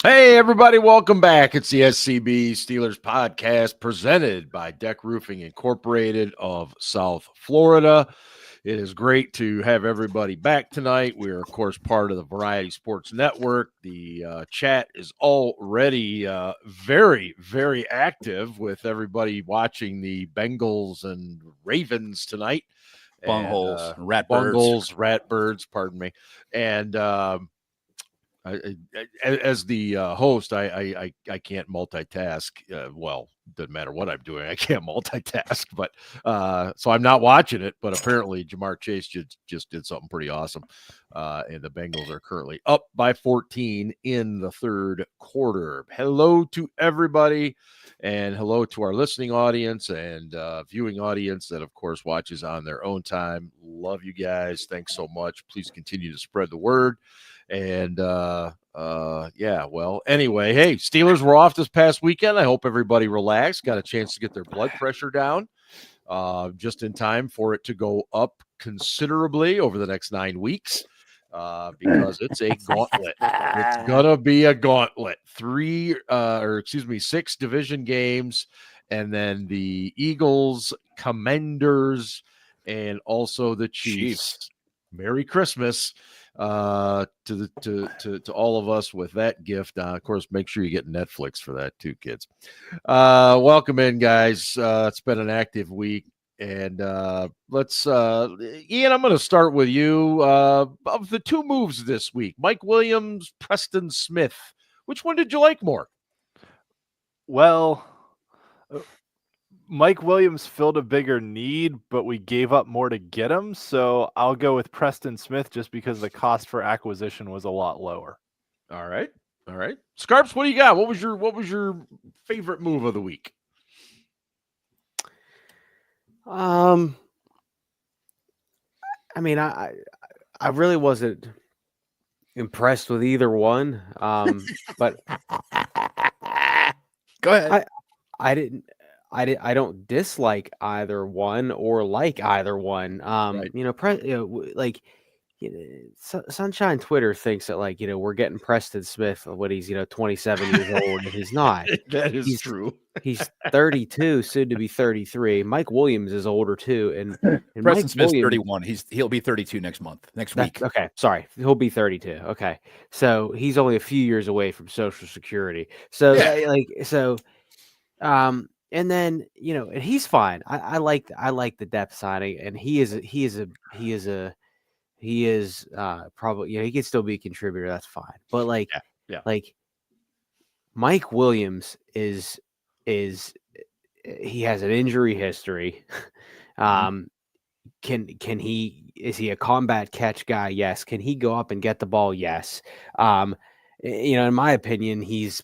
Hey, everybody, welcome back. It's the SCB Steelers Podcast presented by DEK Roofing Incorporated of South Florida. It is great to have everybody back tonight. We are, of course, part of the Variety Sports Network. The chat is already very, very active with everybody watching the Bengals and Ravens tonight. Bungholes, ratbirds, pardon me. And as the host, I can't multitask. Well, doesn't matter what I'm doing. I can't multitask, but so I'm not watching it. But apparently, Jamar Chase just did something pretty awesome, and the Bengals are currently up by 14 in the third quarter. Hello to everybody, and hello to our listening audience and viewing audience that, of course, watches on their own time. Love you guys. Thanks so much. Please continue to spread the word. And anyway, hey, Steelers were off this past weekend. I hope everybody relaxed, got a chance to get their blood pressure down just in time for it to go up considerably over the next 9 weeks because it's a gauntlet. It's gonna be a gauntlet. 6 division games, and then the Eagles, Commanders, and also the Chiefs. Merry Christmas to all of us with that gift. Of course, make sure you get Netflix for that too, kids. Welcome in, guys. It's been an active week, and let's Ian, I'm going to start with you. Of the two moves this week, Mike Williams, Preston Smith, which one did you like more? Well, Mike Williams filled a bigger need, but we gave up more to get him. So I'll go with Preston Smith just because the cost for acquisition was a lot lower. All right. Scarps, what do you got? What was your favorite move of the week? I mean, I really wasn't impressed with either one. But go ahead. I don't dislike either one or like either one. Right. Sunshine Twitter thinks that we're getting Preston Smith when he's 27 years old, and he's not. That is true. He's 32, soon to be 33. Mike Williams is older too, and Preston Smith's 31. He'll be 32 next week. Okay, sorry, he'll be 32. Okay, so he's only a few years away from Social Security. So and then and he's fine. I like the depth signing, and he is probably he can still be a contributor. That's fine. But Mike Williams is he has an injury history. Is he a combat catch guy? Yes. Can he go up and get the ball? Yes. In my opinion, he's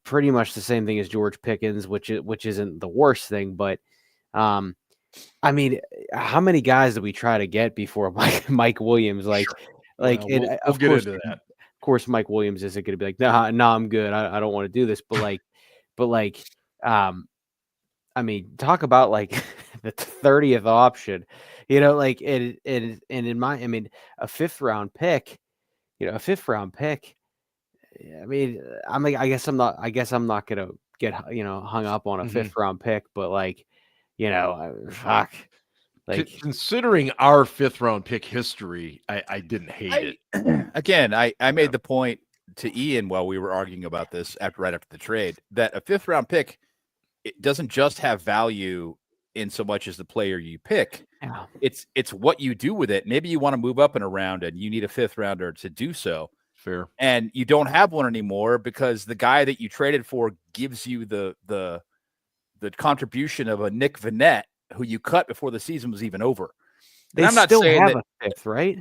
pretty much the same thing as George Pickens, which isn't the worst thing, but I mean, how many guys did we try to get before Mike Williams? We'll get into that. Of course, Mike Williams isn't going to be like, no, I'm good. I don't want to do this. But I mean, talk about the 30th option, a fifth round pick. I mean, I guess I'm not gonna get hung up on a fifth round pick, but considering our fifth round pick history, I didn't hate it. Again, I made the point to Ian while we were arguing about this right after the trade that a fifth round pick, it doesn't just have value in so much as the player you pick. Yeah. It's what you do with it. Maybe you want to move up in a round and you need a fifth rounder to do so. Fair. And you don't have one anymore because the guy that you traded for gives you the contribution of a Nick Vannett, who you cut before the season was even over. And I'm not still saying have a fifth, right?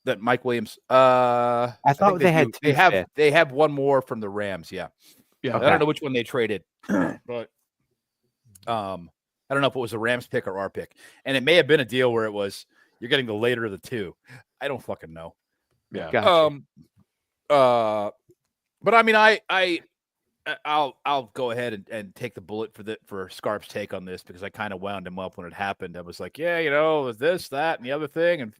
That Mike Williams. I thought they have one more from the Rams. Yeah. Yeah. Okay. I don't know which one they traded, but I don't know if it was a Rams pick or our pick, and it may have been a deal where it was you're getting the later of the two. I don't fucking know. Yeah. Gotcha. But I mean, I'll go ahead and take the bullet for Scarp's take on this because I kind of wound him up when it happened. I was like, yeah, it was this, that, and the other thing, and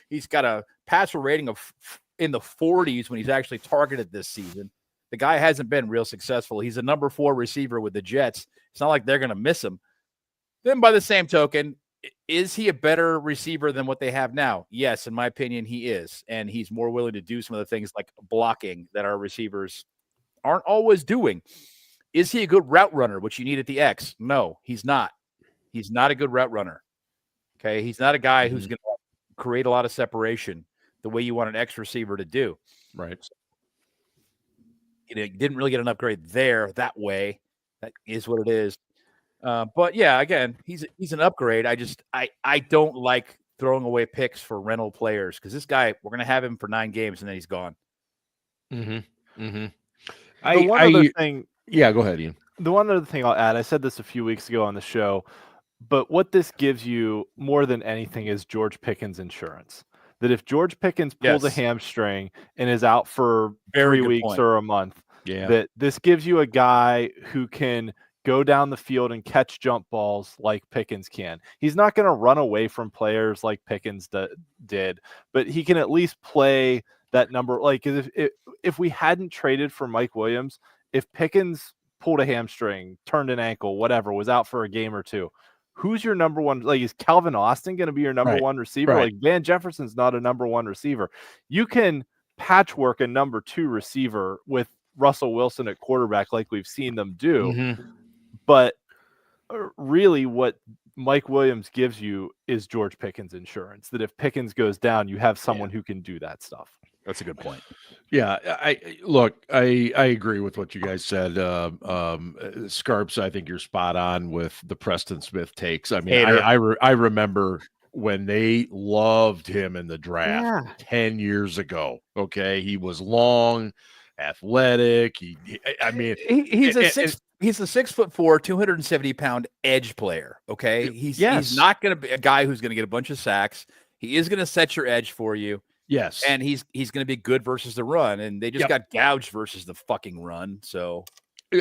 he's got a passer rating of in the 40s when he's actually targeted this season. The guy hasn't been real successful. He's a number 4 receiver with the Jets. It's not like they're going to miss him. Then by the same token, is he a better receiver than what they have now? Yes, in my opinion, he is. And he's more willing to do some of the things like blocking that our receivers aren't always doing. Is he a good route runner, which you need at the X? No, he's not. He's not a good route runner. Okay, he's not a guy who's going to create a lot of separation the way you want an X receiver to do. Right. You didn't really get an upgrade there that way. That is what it is. But yeah, again, he's an upgrade. I don't like throwing away picks for rental players because this guy, we're going to have him for 9 games and then he's gone. Mm-hmm. Mm-hmm. Other thing. Yeah, go ahead, Ian. The one other thing I'll add, I said this a few weeks ago on the show, but what this gives you more than anything is George Pickens insurance. That if George Pickens pulls a hamstring and is out for 3 weeks or a month, that this gives you a guy who can go down the field and catch jump balls like Pickens can. He's not going to run away from players like Pickens did, but he can at least play that number. Like if we hadn't traded for Mike Williams, if Pickens pulled a hamstring, turned an ankle, whatever, was out for a game or 2, who's your number one? Like, is Calvin Austin going to be your number one receiver? Right. Like, Van Jefferson's not a number 1 receiver. You can patchwork a number 2 receiver with Russell Wilson at quarterback like we've seen them do. Mm-hmm. But really what Mike Williams gives you is George Pickens insurance, that if Pickens goes down, you have someone who can do that stuff. That's a good point. Yeah, I agree with what you guys said. Scarps, I think you're spot on with the Preston Smith takes. I mean, I remember when they loved him in the draft 10 years ago. Okay, he was long, athletic. He's a 6'4", 270-pound edge player. Okay, he's not going to be a guy who's going to get a bunch of sacks. He is going to set your edge for you. Yes. And he's going to be good versus the run. And they just got gouged versus the fucking run. So,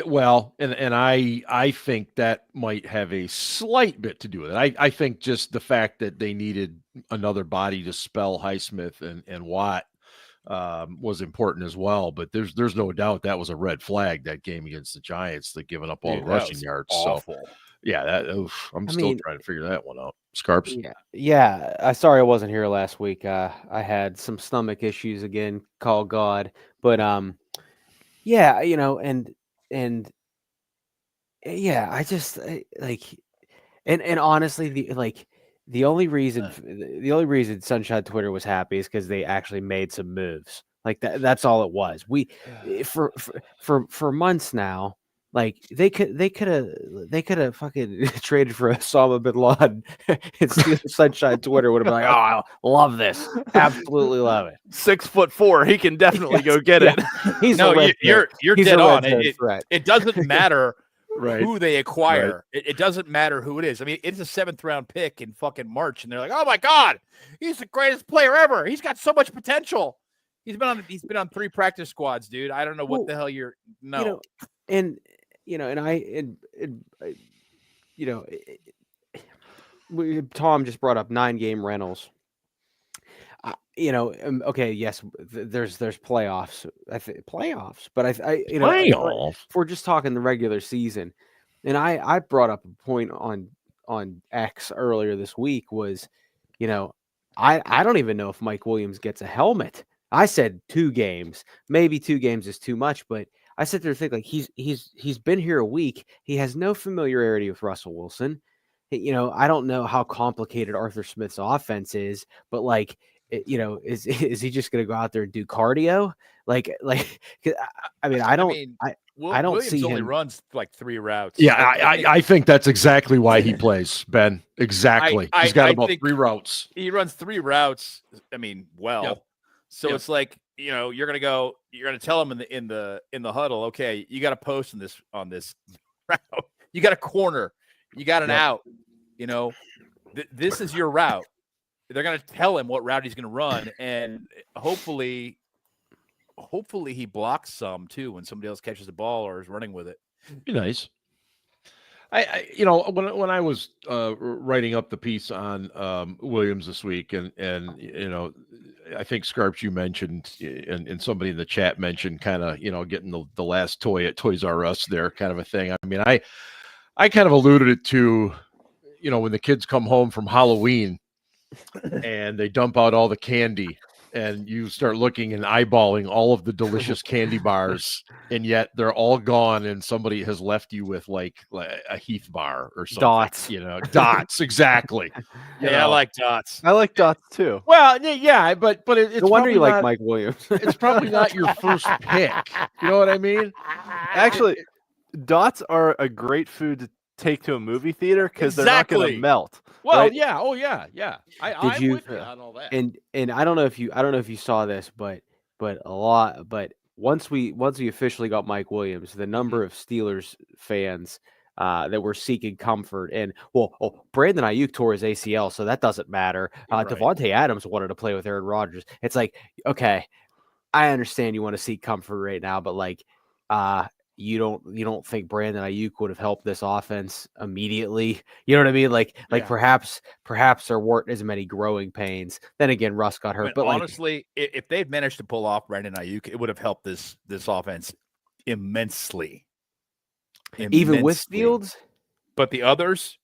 well, and I think that might have a slight bit to do with it. I think just the fact that they needed another body to spell Highsmith and Watt was important as well. But there's no doubt that was a red flag, that game against the Giants, that giving up all the rushing yards. Awful. So, yeah, I'm still trying to figure that one out. Scarps? Yeah. Sorry I wasn't here last week. I had some stomach issues again, call God. But yeah, and yeah, I just and honestly, the only reason Sunshine Twitter was happy is because they actually made some moves. Like that's all it was. We for months now. Like they could have fucking traded for Osama bin Laden. It's Sunshine Twitter would have been like, "Oh, I love this, absolutely love it." 6'4", he can definitely go get it. You're dead on. It doesn't matter who they acquire. Right. It doesn't matter who it is. I mean, it's a 7th round pick in fucking March, and they're like, "Oh my god, he's the greatest player ever. He's got so much potential. He's been on 3 practice squads, dude. I don't know what the hell you're Tom just brought up 9-game rentals. Okay, yes, there's playoffs. Playoffs, but if we're just talking the regular season, and I brought up a point on X earlier this week was, I don't even know if Mike Williams gets a helmet. I said 2 games, maybe 2 games is too much, but I sit there and think like he's been here a week. He has no familiarity with Russell Wilson. I don't know how complicated Arthur Smith's offense is, but is he just going to go out there and do cardio? I don't Williams see only him. runs like 3 routes. Yeah, I think that's exactly why he plays, Ben. Exactly. He's got about 3 routes. He runs 3 routes. I mean, So it's like, you're going to tell him in the huddle, okay, you got to post on this route. You got a corner. You got an out. This is your route. They're going to tell him what route he's going to run, and hopefully he blocks some too when somebody else catches the ball or is running with it. Be nice. When I was writing up the piece on Williams this week, and I think Scarps, you mentioned, and somebody in the chat mentioned kind of, getting the last toy at Toys R Us there kind of a thing. I mean, I kind of alluded it to, when the kids come home from Halloween and they dump out all the candy and you start looking and eyeballing all of the delicious candy bars, and yet they're all gone and somebody has left you with like a Heath bar or something. Dots. Dots, exactly. I like dots. I like dots too. Well, yeah, but it's no wonder you not, like Mike Williams. It's probably not your first pick. You know what I mean? Actually, dots are a great food to take to a movie theater because they're not going to melt. Well, right? yeah. Oh, yeah. Yeah. I'm with you on all that. And I don't know if you saw this, but once we officially got Mike Williams, the number of Steelers fans that were seeking comfort, and Brandon Ayuk tore his ACL, so that doesn't matter. Right. Devontae Adams wanted to play with Aaron Rodgers. It's like, okay, I understand you want to seek comfort right now, but like, you don't think Brandon Ayuk would have helped this offense immediately? You know what I mean? Like perhaps there weren't as many growing pains. Then again, Russ got hurt. But honestly, if they'd managed to pull off Brandon Ayuk, it would have helped this offense immensely. Even with Fields? But the others,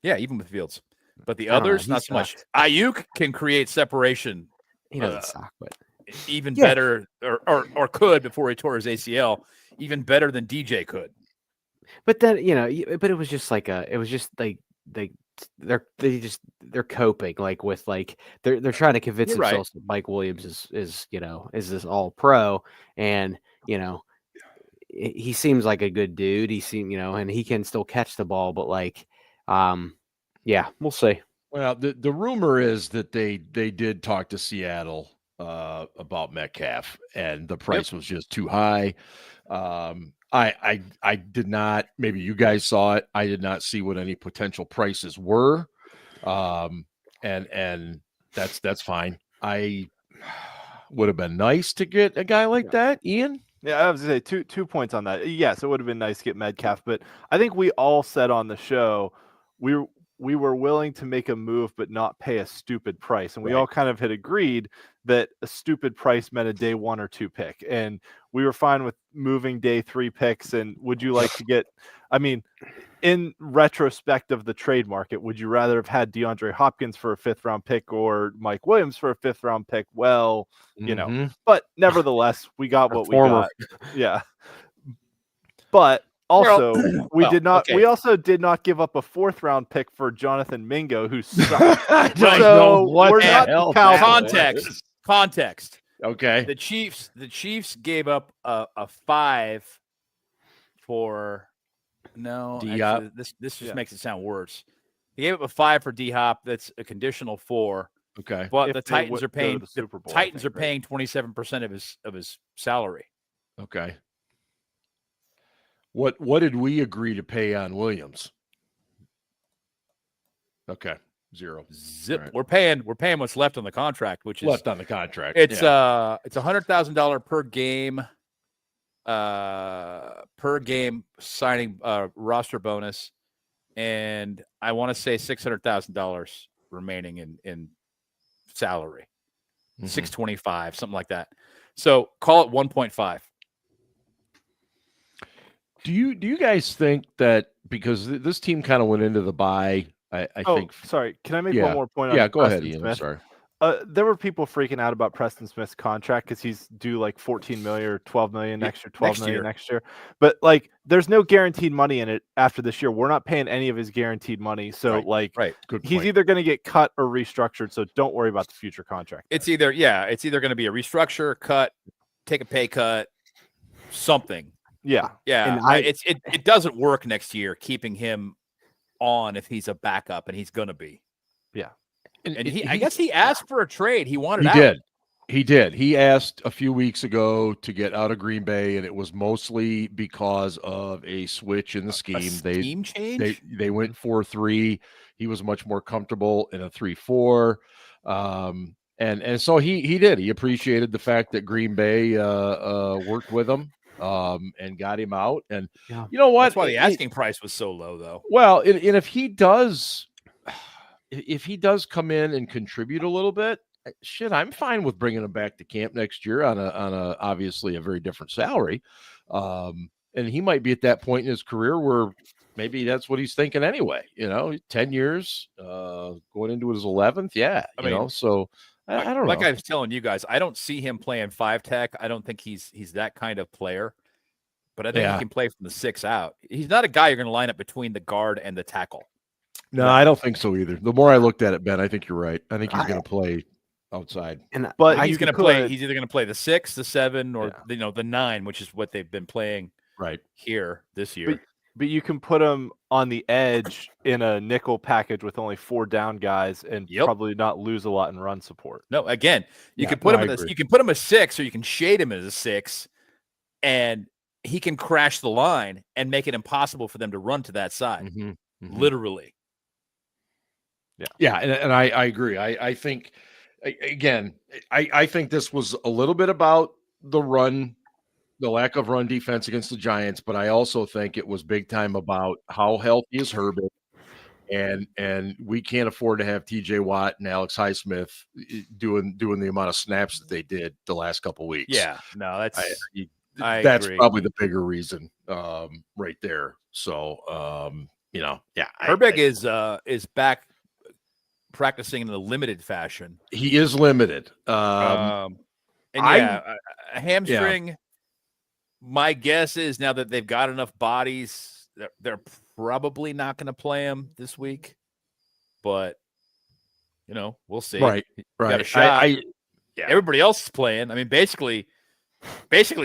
even with Fields. But the others, not so much. Ayuk can create separation. He doesn't suck, but even better, or could before he tore his ACL. Even better than DJ could. But then, but it was just like they're coping with they're trying to convince themselves that Mike Williams is this all pro, and he seems like a good dude. He seems, and he can still catch the ball, but we'll see. Well, the rumor is that they did talk to Seattle about Metcalf, and the price was just too high. I did not, maybe you guys saw it. I did not see what any potential prices were. And that's fine. I would have been nice to get a guy like that, Ian. Yeah, I was gonna say 2 points on that. Yes, it would have been nice to get Metcalf, but I think we all said on the show we were willing to make a move but not pay a stupid price. And we all kind of had agreed that a stupid price meant a day 1 or 2 pick. And we were fine with moving day 3 picks. And would you like to get, in retrospect of the trade market, would you rather have had DeAndre Hopkins for a 5th round pick or Mike Williams for a 5th round pick? Well, but nevertheless, we got what we got. Yeah. But also, we also did not give up a 4th round pick for Jonathan Mingo, who sucked. Context. Okay. The Chiefs gave up a 5 for actually, this just makes it sound worse. They gave up a 5 for D-Hop. That's a conditional 4. Okay. But the Titans are paying the Titans are paying 27% of his salary. Okay. What did we agree to pay on Williams? Okay, 0. Zip. Right. We're paying what's left on the contract, which is left on the contract. It's $100,000 per game signing roster bonus, and I want to say $600,000 remaining in salary. $625, something like that. So call it 1.5. Do you guys think that because this team kind of went into the bye, I think. Sorry, can I make one more point? Yeah, go ahead, Ian. I'm sorry. There were people freaking out about Preston Smith's contract because he's due like $14 million or $12 million next year, $12 million next year. But there's no guaranteed money in it after this year. We're not paying any of his guaranteed money. So he's either going to get cut or restructured. So don't worry about the future contract. It's either going to be a restructure, cut, take a pay cut, something. Yeah. And it doesn't work next year keeping him on if he's a backup, and he's going to be. Yeah. And I guess he asked for a trade. He wanted out. He did. He asked a few weeks ago to get out of Green Bay, and it was mostly because of a switch in the scheme. Scheme change? They went 4-3. He was much more comfortable in a 3-4. And so he did. He appreciated the fact that Green Bay worked with him and got him out. And you know what? That's why the asking price was so low, though. Well, and if he does come in and contribute a little bit, shit, I'm fine with bringing him back to camp next year on a obviously a very different salary. And he might be at that point in his career where maybe that's what he's thinking anyway. 10 years, going into his 11th. Yeah. I don't know. Like I was telling you guys, I don't see him playing 5-tech. I don't think he's that kind of player. But I think he can play from the 6 out. He's not a guy you're going to line up between the guard and the tackle. No, I don't think so either. The more I looked at it, Ben, I think you're right. I think he's going to play outside. But he's going to play. He's either going to play the 6, the 7, or the 9, which is what they've been playing here this year. But you can put him on the edge in a nickel package with only 4 down guys and probably not lose a lot in run support. No, again, you can put him you can put him a 6, or you can shade him as a 6, and he can crash the line and make it impossible for them to run to that side. Literally. Yeah, and I agree. I think, again, I think this was a little bit about the lack of run defense against the Giants, but I also think it was big time about how healthy is Herbert, and we can't afford to have TJ Watt and Alex Highsmith doing the amount of snaps that they did the last couple of weeks. Yeah, no, that's agree. Probably the bigger reason right there. So, Herbig is back practicing in a limited fashion. He is limited. A hamstring. My guess is now that they've got enough bodies, they're probably not going to play him this week. But we'll see. Right. Got a shot. Everybody else is playing. I mean, basically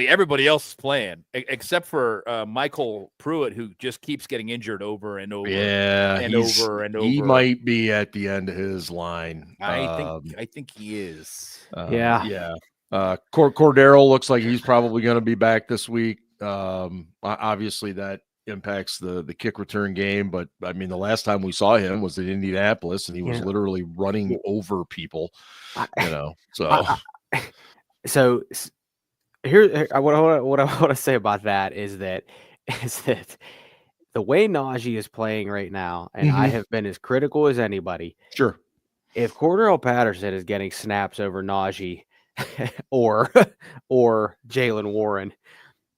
everybody else is playing except for Michael Pruitt, who just keeps getting injured over and over. Yeah, and over and over. He might be at the end of his line. I think he is. Yeah. Cordero looks like he's probably going to be back this week. Obviously, that impacts the kick return game. But I mean, the last time we saw him was in Indianapolis, and he was literally running over people. So here, what I want to say about that is that the way Najee is playing right now, and I have been as critical as anybody. Sure. If Cordero Patterson is getting snaps over Najee or Jalen Warren,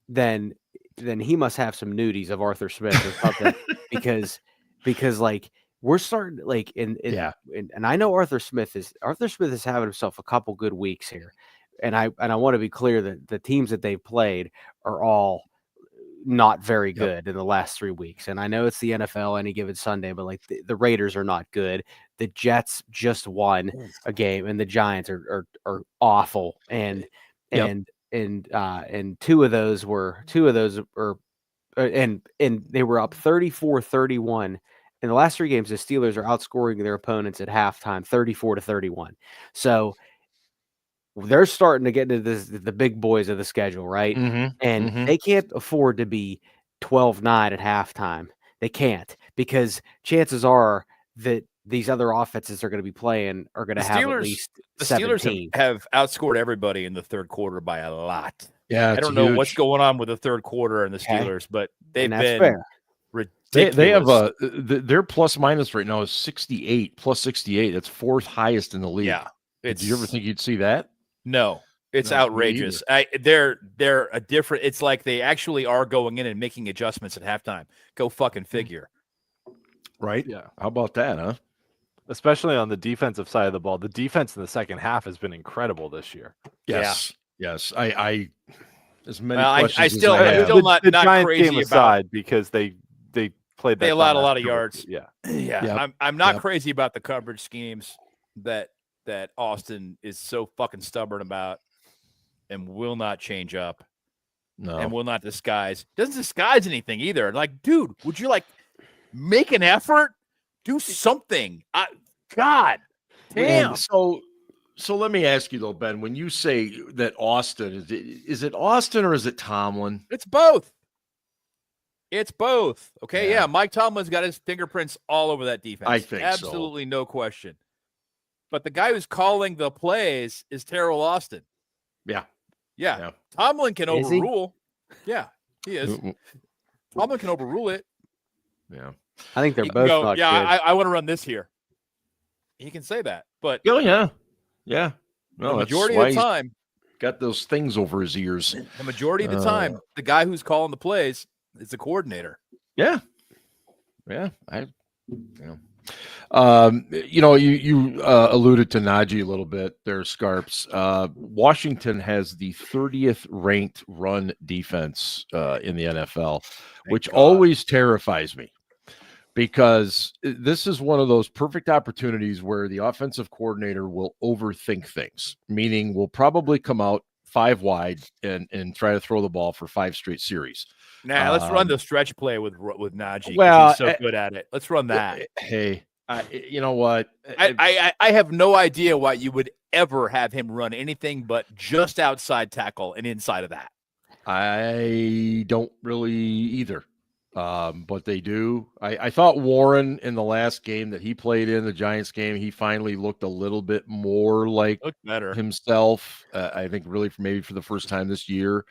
then he must have some nudies of Arthur Smith or something because like we're starting like and I know Arthur Smith is having himself a couple good weeks here. And I want to be clear that the teams that they've played are all not very good in the last 3 weeks. And I know it's the NFL any given Sunday, but like the Raiders are not good. The Jets just won a game, and the Giants are awful. And two of those and they were up 34-31. In the last 3 games, the Steelers are outscoring their opponents at halftime 34-31. So they're starting to get into the big boys of the schedule, right? And they can't afford to be 12-9 at halftime. They can't, because chances are that these other offenses are going to be playing are going to have at least 17. Steelers have outscored everybody in the third quarter by a lot. Yeah, I don't know what's going on with the third quarter and the Steelers, but they've been fair. Ridiculous. They have their plus minus right now is 68, plus 68. That's 4th highest in the league. Yeah. Did you ever think you'd see that? No, it's outrageous. They're a different. It's like they actually are going in and making adjustments at halftime. Go fucking figure. Right? Yeah. How about that, huh? Especially on the defensive side of the ball. The defense in the second half has been incredible this year. Yes. Yeah. Yes. I as many questions I'm still not Giants crazy game aside because they played. They allowed a lot of yards. Yeah. Yep. I'm not crazy about the coverage schemes that Austin is so fucking stubborn about and will not change up. No. And will not disguise. Doesn't disguise anything either. Like, dude, would you make an effort? Do something. God damn. And so let me ask you though, Ben, when you say that Austin, is it Austin or is it Tomlin? It's both. It's both. Okay. Yeah. Mike Tomlin's got his fingerprints all over that defense. I think absolutely no question. But the guy who's calling the plays is Terrell Austin. Yeah. Tomlin can overrule. Yeah, he is. Tomlin can overrule it. Yeah. I think they're both not good. I want to run this here. He can say that. But yeah. Yeah. No, the that's majority why of the he's time, got those things over his ears. the majority of the time, the guy who's calling the plays is the coordinator. Yeah. Yeah. You alluded to Najee a little bit there, Scarps. Washington has the 30th ranked run defense in the NFL, which always terrifies me, because this is one of those perfect opportunities where the offensive coordinator will overthink things, meaning will probably come out 5 wide and try to throw the ball for 5 straight series. Nah, let's run the stretch play with Najee. Well, he's so good at it. Let's run that. Hey, you know what? I have no idea why you would ever have him run anything but just outside tackle and inside of that. I don't really either. But they do. I thought Warren in the last game that he played in, the Giants game, he finally looked a little bit more like himself. I think really maybe for the first time this year.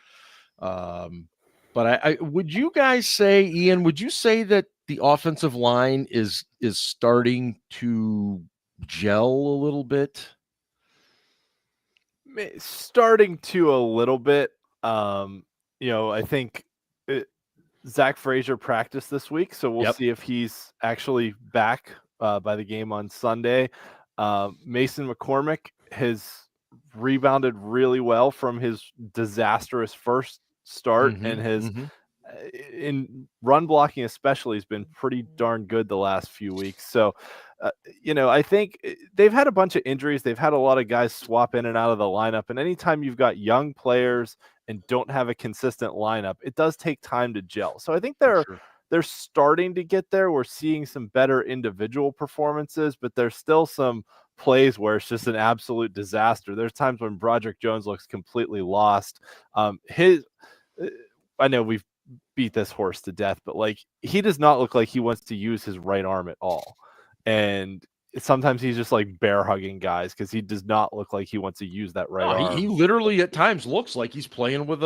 But I would you guys say, Ian, would you say that the offensive line is starting to gel a little bit? Starting to a little bit. I think Zach Frazier practiced this week, so we'll see if he's actually back by the game on Sunday. Mason McCormick has rebounded really well from his disastrous first start, and has in run blocking especially has been pretty darn good the last few weeks. So I think they've had a bunch of injuries. They've had a lot of guys swap in and out of the lineup, and anytime you've got young players and don't have a consistent lineup, it does take time to gel. So I think they're starting to get there. We're seeing some better individual performances, but there's still some plays where it's just an absolute disaster. There's times when Broderick Jones looks completely lost. I know we've beat this horse to death, but he does not look like he wants to use his right arm at all. And sometimes he's just bear hugging guys because he does not look like he wants to use that right arm. He literally at times looks like he's playing with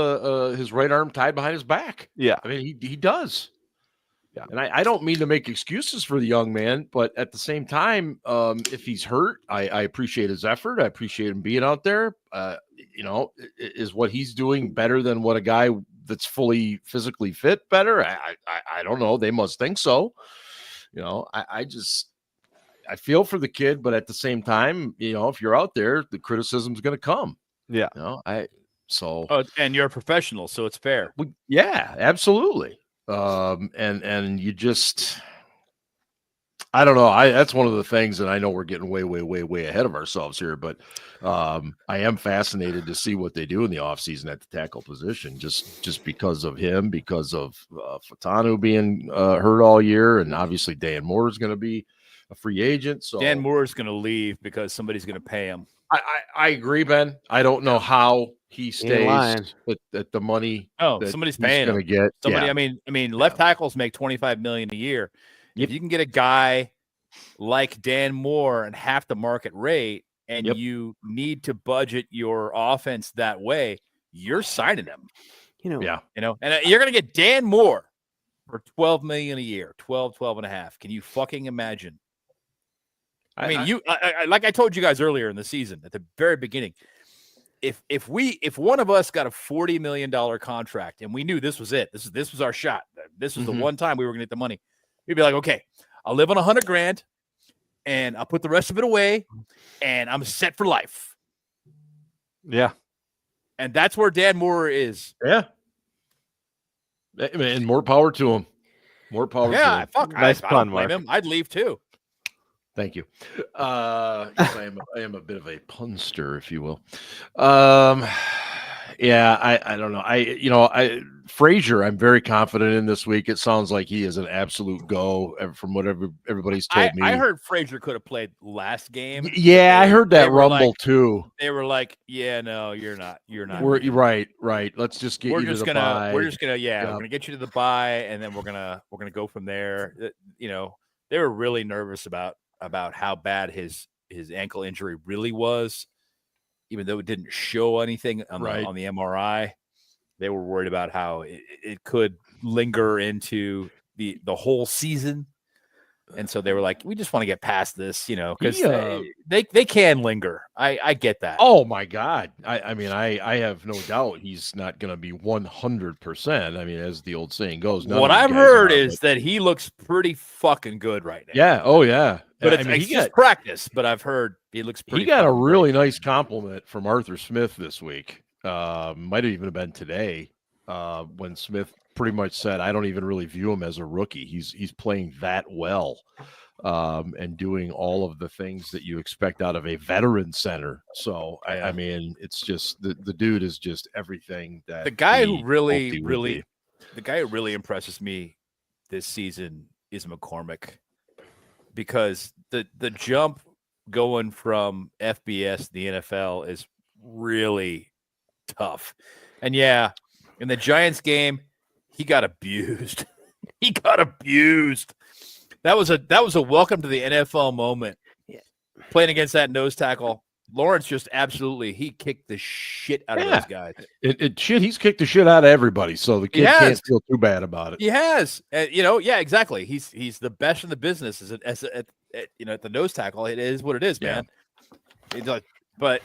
his right arm tied behind his back. Yeah. I mean, he does. Yeah. And I don't mean to make excuses for the young man, but at the same time, if he's hurt, I appreciate his effort. I appreciate him being out there. Is what he's doing better than what a guy that's fully physically fit better? I don't know. They must think so. I feel for the kid, but at the same time, if you're out there, the criticism's going to come. Yeah. And you're a professional, so it's fair. Yeah, absolutely. And you just, I don't know. That's one of the things, and I know we're getting way, way, way, way ahead of ourselves here, but I am fascinated to see what they do in the offseason at the tackle position, just because of him, because of Fatanu being hurt all year, and obviously Dan Moore is going to be a free agent. So Dan Moore is going to leave because somebody's going to pay him. I agree, Ben. I don't know how he stays at the money. Oh, somebody's paying him. Get somebody. Yeah. I mean, left tackles make $25 million a year. If you can get a guy like Dan Moore and half the market rate, and you need to budget your offense that way, you're signing him. And you're going to get Dan Moore for $12 million a year, 12 and a half. Can you fucking imagine? I mean, like I told you guys earlier in the season at the very beginning, if one of us got a $40 million contract and we knew this was it, this was our shot, this was the one time we were going to get the money, we'd be like, okay, I'll live on $100,000 and I'll put the rest of it away and I'm set for life. Yeah. And that's where Dan Moore is. Yeah. And more power to him. More power to him. Fuck. Nice pun, Mark. I'd leave too. Thank you. I am a bit of a punster, if you will. I don't know. Frazier, I'm very confident in this week. It sounds like he is an absolute go from what everybody's told me. I heard Frazier could have played last game. Yeah, I heard that rumble too. They were like, "Yeah, no, you're not. You're not." We're right. Let's just get you to the bye. We're gonna get you to the bye, and then we're gonna go from there. They were really nervous about how bad his ankle injury really was, even though it didn't show anything on the MRI. They were worried about how it could linger into the whole season. And so they were like, we just want to get past this, because Yeah. they can linger. I get that. Oh my God. I mean, I have no doubt he's not going to be 100%. I mean, as the old saying goes. What I've heard is that he looks pretty fucking good right now. Yeah. Oh yeah. But it's just practice. But I've heard he looks pretty. He got a really nice compliment from Arthur Smith this week. Might have even been today when Smith pretty much said, I don't even really view him as a rookie. He's playing that well and doing all of the things that you expect out of a veteran center. So, I mean, it's just the dude is just everything that the guy who really impresses me this season is McCormick, because the jump going from FBS to the NFL is really tough. And yeah, in the Giants game, he got abused. That was a welcome to the NFL moment. Yeah. Playing against that nose tackle, Lawrence just he kicked the shit out of those guys. He's kicked the shit out of everybody, so the kid can't feel too bad about it. He has, exactly. He's the best in the business at the nose tackle. It is what it is, man. But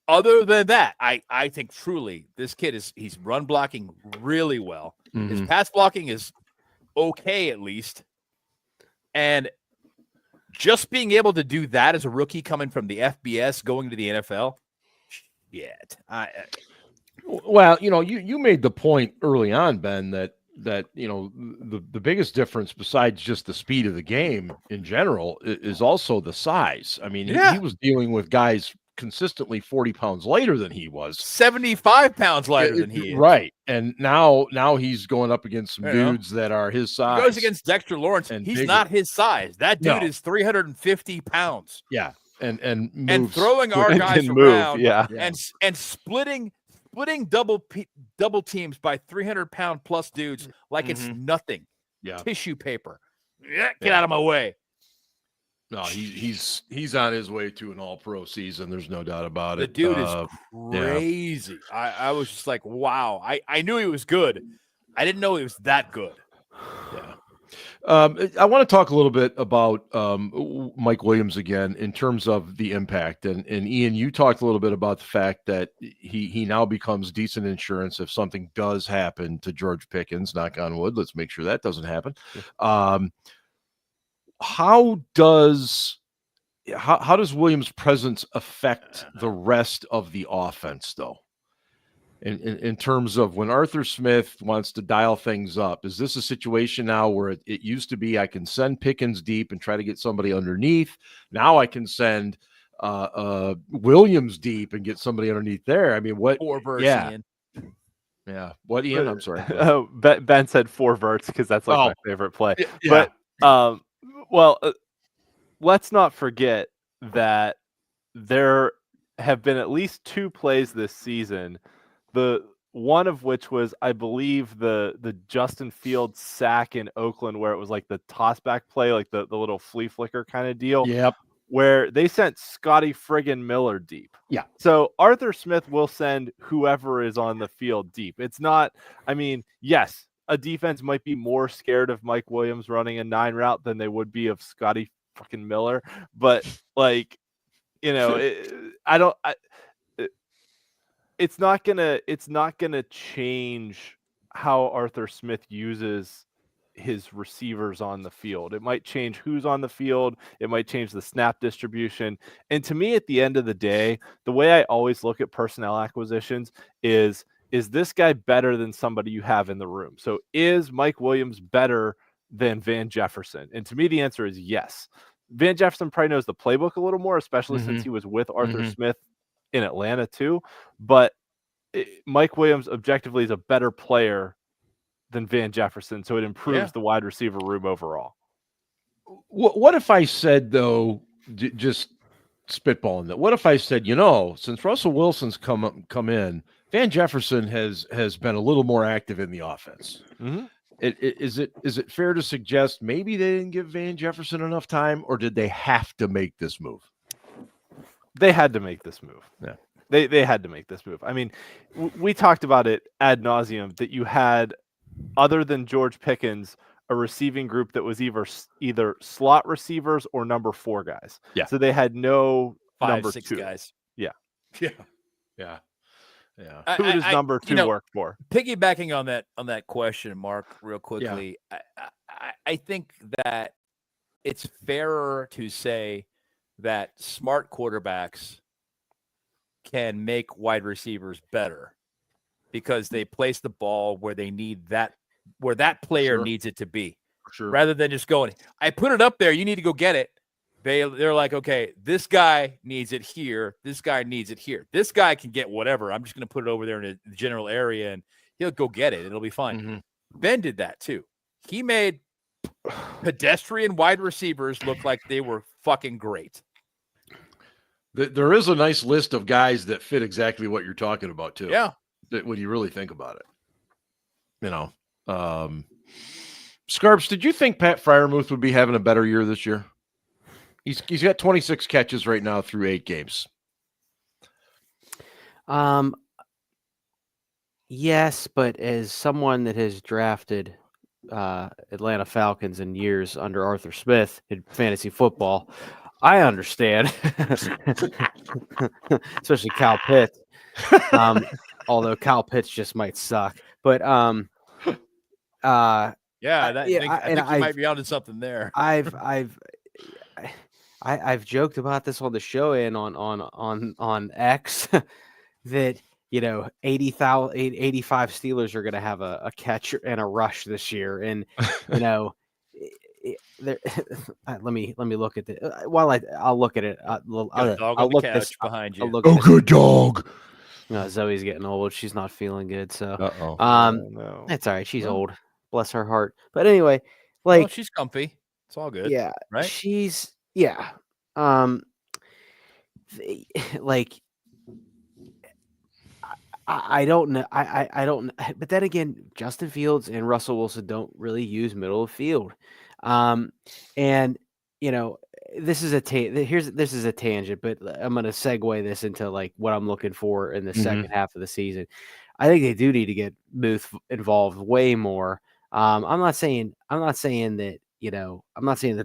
other than that, I think truly this kid he's run blocking really well. Mm-hmm. His pass blocking is okay, at least. And just being able to do that as a rookie coming from the FBS going to the NFL, shit. Well, you made the point early on, Ben, that the biggest difference besides just the speed of the game in general is also the size. I mean, he was dealing with guys consistently 40 pounds lighter than he was, 75 pounds lighter than he is. Right. And now he's going up against some dudes that are his size. He goes against Dexter Lawrence. He's bigger. not his size. That dude is 350 pounds. Yeah. And throwing our guys around and splitting double teams by 300-pound plus dudes like it's nothing. Yeah. Tissue paper. Get out of my way. No, he's on his way to an all-pro season. There's no doubt about it. The dude is crazy. Yeah. I was just like, wow. I knew he was good. I didn't know he was that good. Yeah. I want to talk a little bit about Mike Williams again in terms of the impact. And Ian, you talked a little bit about the fact that he now becomes decent insurance if something does happen to George Pickens. Knock on wood. Let's make sure that doesn't happen. How does Williams' presence affect the rest of the offense, though? In terms of when Arthur Smith wants to dial things up, is this a situation now where it used to be I can send Pickens deep and try to get somebody underneath? Now I can send Williams deep and get somebody underneath there. I mean, what? Ian. Yeah. What, Ian? I'm sorry. Ben said 4 verts because that's my favorite play. Yeah. But let's not forget that there have been at least 2 plays this season. The one of which was, I believe, the Justin Fields sack in Oakland, where it was like the toss back play, like the little flea flicker kind of deal. Yep. Where they sent Scotty friggin' Miller deep. Yeah. So Arthur Smith will send whoever is on the field deep. It's not, I mean, yes, a defense might be more scared of Mike Williams running a 9 route than they would be of Scotty fucking Miller. But it's not gonna change how Arthur Smith uses his receivers on the field. It might change who's on the field. It might change the snap distribution. And to me, at the end of the day, the way I always look at personnel acquisitions is this guy better than somebody you have in the room? So is Mike Williams better than Van Jefferson? And to me, the answer is yes. Van Jefferson probably knows the playbook a little more, especially since he was with Arthur Smith in Atlanta too. But Mike Williams objectively is a better player than Van Jefferson, so it improves the wide receiver room overall. What if I said, though, just spitballing that, what if I said, since Russell Wilson's come in, Van Jefferson has been a little more active in the offense. Mm-hmm. Is it fair to suggest maybe they didn't give Van Jefferson enough time, or did they have to make this move? They had to make this move. Yeah. They had to make this move. I mean, we talked about it ad nauseum that you had, other than George Pickens, a receiving group that was either slot receivers or number 4 guys. Yeah. So they had no 5, number 6 2 guys. Yeah. Who does number 2 work for? Piggybacking on that question, Mark, real quickly, I think that it's fairer to say that smart quarterbacks can make wide receivers better because they place the ball where they need that, where that player needs it to be, rather than just going, I put it up there, you need to go get it. They're like, okay, this guy needs it here. This guy needs it here. This guy can get whatever. I'm just going to put it over there in a general area, and he'll go get it. It'll be fine. Mm-hmm. Ben did that too. He made pedestrian wide receivers look like they were fucking great. There is a nice list of guys that fit exactly what you're talking about too. Yeah. When you really think about it, Scarps, did you think Pat Freiermuth would be having a better year this year? He's got 26 catches right now through 8 games. Yes, but as someone that has drafted Atlanta Falcons in years under Arthur Smith in fantasy football, I understand, especially Kyle Pitts. Although Kyle Pitts just might suck, but I think you might be onto something there. I've joked about this on the show and on X that 85 Steelers are going to have a catch and a rush this year, and let me look at it while I'll look at it. I'll look this behind you. Good dog. No, Zoe's getting old. She's not feeling good. So, no. That's all right. She's old. Bless her heart. But anyway, like she's comfy. It's all good. Yeah, right. She's I don't know. I don't. But then again, Justin Fields and Russell Wilson don't really use middle of field. And this is a tangent, but I'm going to segue this into like what I'm looking for in the second half of the season. I think they do need to get Booth involved way more. I'm not saying that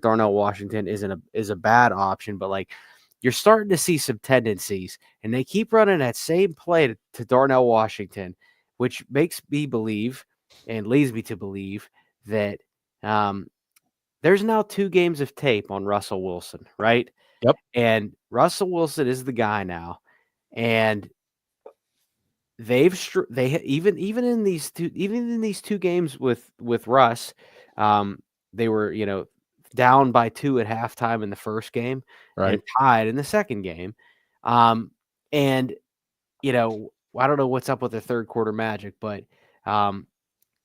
Darnell Washington is a bad option, but like you're starting to see some tendencies, and they keep running that same play to Darnell Washington, which makes me believe and leads me to believe that there's now 2 games of tape on Russell Wilson, right? Yep. And Russell Wilson is the guy now, and even in these 2 games with Russ, they were down by 2 at halftime in the first game, right, and tied in the second game. I don't know what's up with the third quarter magic, but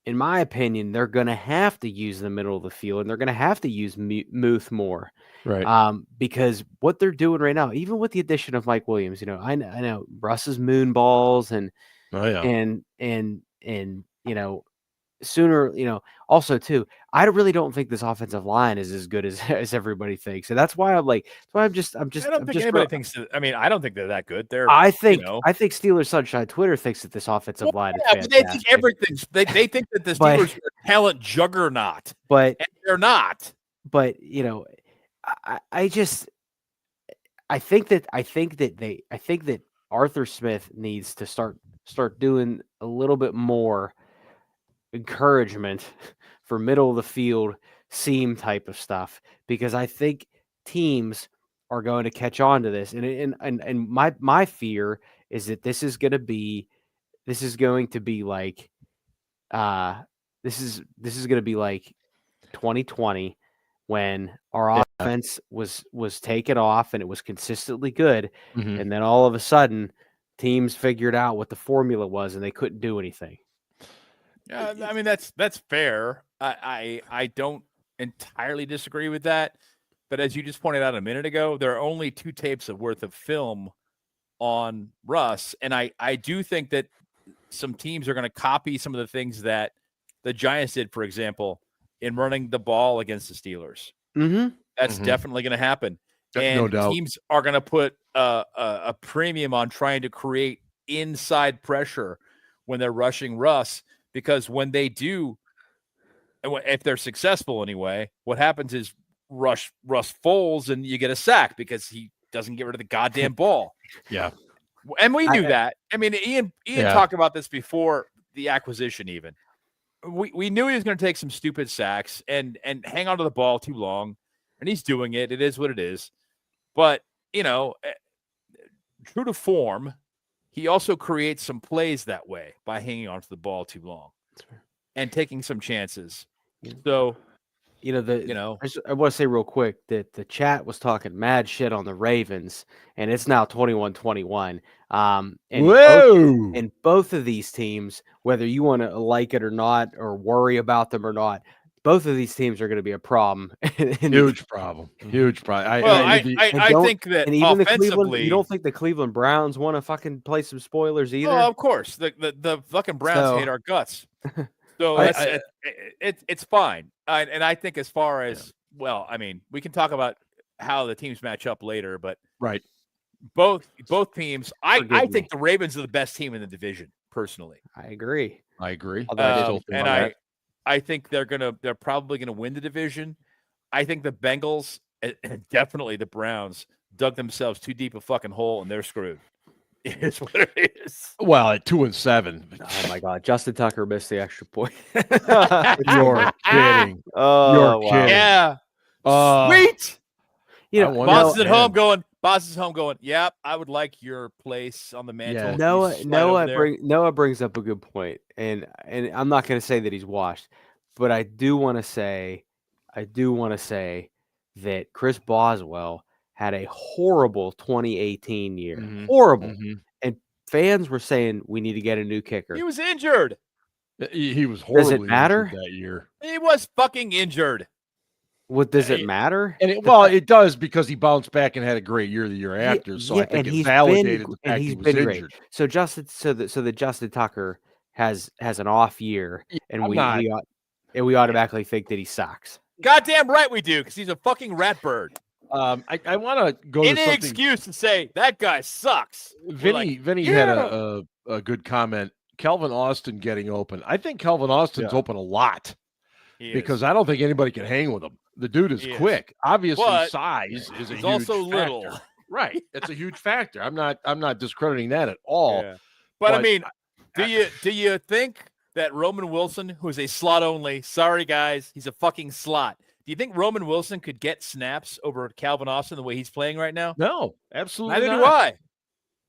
in my opinion, they're going to have to use the middle of the field, and they're going to have to use Muth more, right? Because what they're doing right now, even with the addition of Mike Williams, I know Russ's moon balls and sooner, also too, I really don't think this offensive line is as good as everybody thinks. And that's why anybody thinks that, I don't think they're that good. I think Steelers Sunshine Twitter thinks that this offensive line is fantastic. They think everything. They think that the Steelers are a talent juggernaut, and they're not. But I think that Arthur Smith needs to start doing a little bit more encouragement for middle of the field seam type of stuff, because I think teams are going to catch on to this, and my fear is that this is going to be like 2020 when our offense was taken off and it was consistently good, and then all of a sudden teams figured out what the formula was and they couldn't do anything. Yeah, that's fair. I don't entirely disagree with that, but as you just pointed out a minute ago, there are only 2 tapes worth of film on Russ, and I do think that some teams are going to copy some of the things that the Giants did, for example, in running the ball against the Steelers. That's definitely going to happen, and no doubt. Teams are going to put a premium on trying to create inside pressure when they're rushing Russ. Because when they do if they're successful anyway, what happens is Russ falls and you get a sack because he doesn't get rid of the goddamn ball. Yeah. And we knew that. I mean, Ian talked about this before the acquisition even. We knew he was going to take some stupid sacks and hang on to the ball too long, and he's doing it. It is what it is. But, true to form, he also creates some plays that way by hanging on to the ball too long and taking some chances. So, I want to say real quick that the chat was talking mad shit on the Ravens, and it's now 21-21. And both of these teams, whether you want to like it or not, or worry about them or not, both of these teams are going to be a problem. Huge problem. I think that and even offensively, you don't think the Cleveland Browns want to fucking play some spoilers either? Oh, of course. The fucking Browns hate our guts. So it's fine. And I think as far as, we can talk about how the teams match up later, but right. Both teams, I think the Ravens are the best team in the division, personally. I agree. I think they're probably gonna win the division. I think the Bengals and definitely the Browns dug themselves too deep a fucking hole and they're screwed. It is what it is. Well, at 2-7. Oh my God, Justin Tucker missed the extra point. You're kidding. Oh, You're kidding. Yeah. Sweet. Boss is home going, yep, I would like your place on the mantle. Yeah. Noah brings up a good point, and I'm not going to say that he's washed, but I do want to say that Chris Boswell had a horrible 2018 year. Mm-hmm. Horrible. Mm-hmm. And fans were saying we need to get a new kicker. He was injured. He was horribly Does it matter that year? He was fucking injured. What does it matter? And it does, because he bounced back and had a great year the year after. So I think it validated the fact he was injured. So Justin Tucker has an off year, and we automatically think that he sucks. Goddamn right we do, because he's a fucking rat bird. I want to go to any something. Excuse to say that guy sucks. Vinny had a good comment. Calvin Austin getting open. I think Calvin Austin's open a lot because I don't think anybody can hang with him. The dude is quick. Obviously, size is a huge also factor. Little. Right. It's a huge factor. I'm not discrediting that at all. Yeah. But I mean, do you think that Roman Wilson, who's a slot only, sorry guys, he's a fucking slot. Do you think Roman Wilson could get snaps over Calvin Austin the way he's playing right now? No, absolutely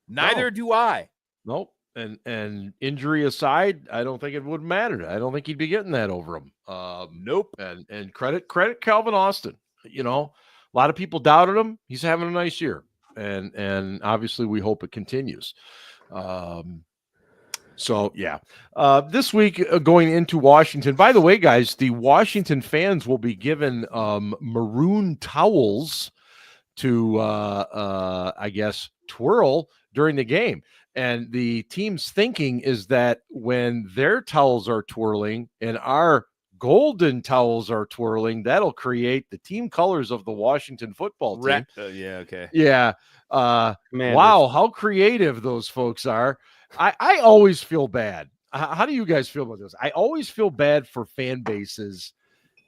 Neither do I. Nope. And injury aside, I don't think it would matter. I don't think he'd be getting that over him. Nope. And credit Calvin Austin. A lot of people doubted him. He's having a nice year, and obviously we hope it continues. This week going into Washington. By the way, guys, the Washington fans will be given maroon towels to I guess twirl during the game. And the team's thinking is that when their towels are twirling and our golden towels are twirling, that'll create the team colors of the Washington football team. Yeah. Wow, how creative those folks are. I always feel bad. How do you guys feel about this? I always feel bad for fan bases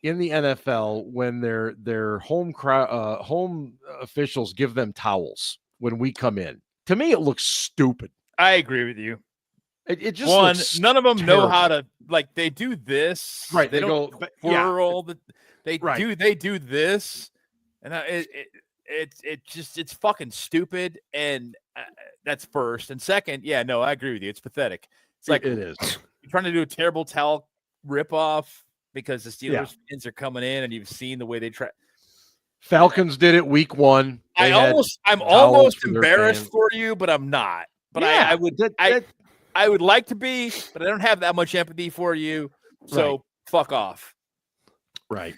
in the NFL when their home officials give them towels when we come in. To me, it looks stupid. I agree with you. It just none of them terrible. know how to, like, they do this. Right. They don't twirl. They do this. And it's fucking stupid. And that's first. And second, I agree with you. It's pathetic. It's like it is. You're trying to do a terrible towel ripoff because the Steelers fans are coming in and you've seen the way they try. Falcons did it week 1. I'm almost embarrassed for you, but I'm not. But I would like to be, but I don't have that much empathy for you. So fuck off. Right.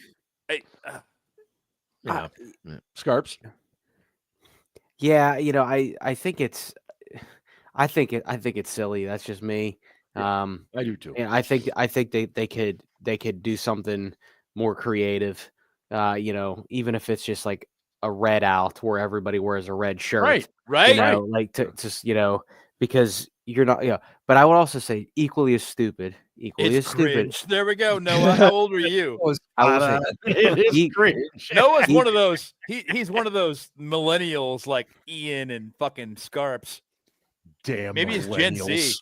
Scarps. Yeah, I think it's silly. That's just me. I do too. And I think they could do something more creative. Even if it's just like a red out where everybody wears a red shirt, right. like to because you're not. Yeah, but I would also say equally as stupid. Equally It's as stupid. cringe. There we go, Noah. How old are you? I will say it is cringe. Noah's one of those. He's one of those millennials like Ian and fucking Scarps. Damn, Maybe it's Gen Z. millennials.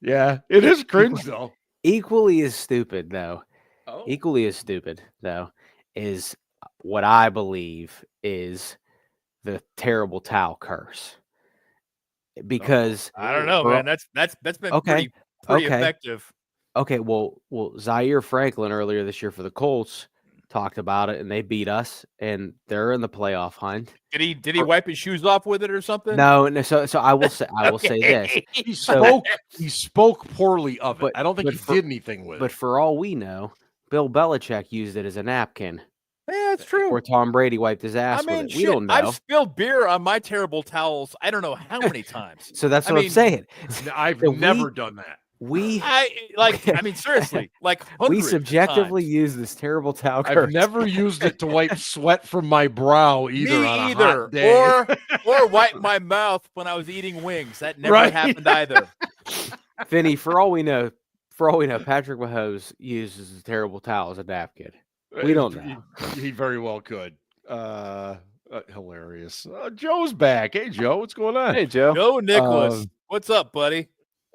Yeah, it is cringe though. equally as stupid though. Oh. Equally as stupid though is what I believe is the terrible towel curse. Because I don't know, man. That's been Okay. pretty Okay. effective. Okay, well, Zaire Franklin earlier this year for the Colts talked about it, and they beat us, and they're in the playoff hunt. Did he wipe his shoes off with it or something? No. So I will say this. He spoke poorly of it. But- I don't think but he for- did anything with But it. for all we know, Bill Belichick used it as a napkin, Yeah, it's true. or Tom Brady wiped his ass I mean, with it. We shit, don't know. I've spilled beer on my terrible towels. I don't know how many times. So that's I what mean, I'm saying. I've So we- never done that. We I mean, seriously, like we hundreds of subjectively times. use this terrible towel I've curse. never used it to wipe sweat from my brow either. Me on a either, hot day. or wipe my mouth when I was eating wings. That never Right. happened either. Vinny, for all we know, Patrick Mahomes uses a terrible towel as a napkin. We don't know. He very well could. Hilarious. Joe's back. Hey, Joe, what's going on? Hey, Joe. Joe Nicholas, what's up, buddy?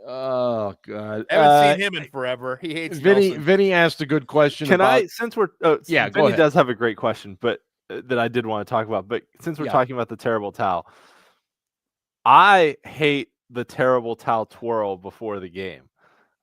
Oh God, Haven't seen him in forever. He hates Nelson. Vinny asked a good question. Can about, I, since we're, Yeah, go Vinny ahead. does have a great question, but that I did want to talk about. But since we're Yeah. talking about the terrible towel, I hate the terrible towel twirl before the game.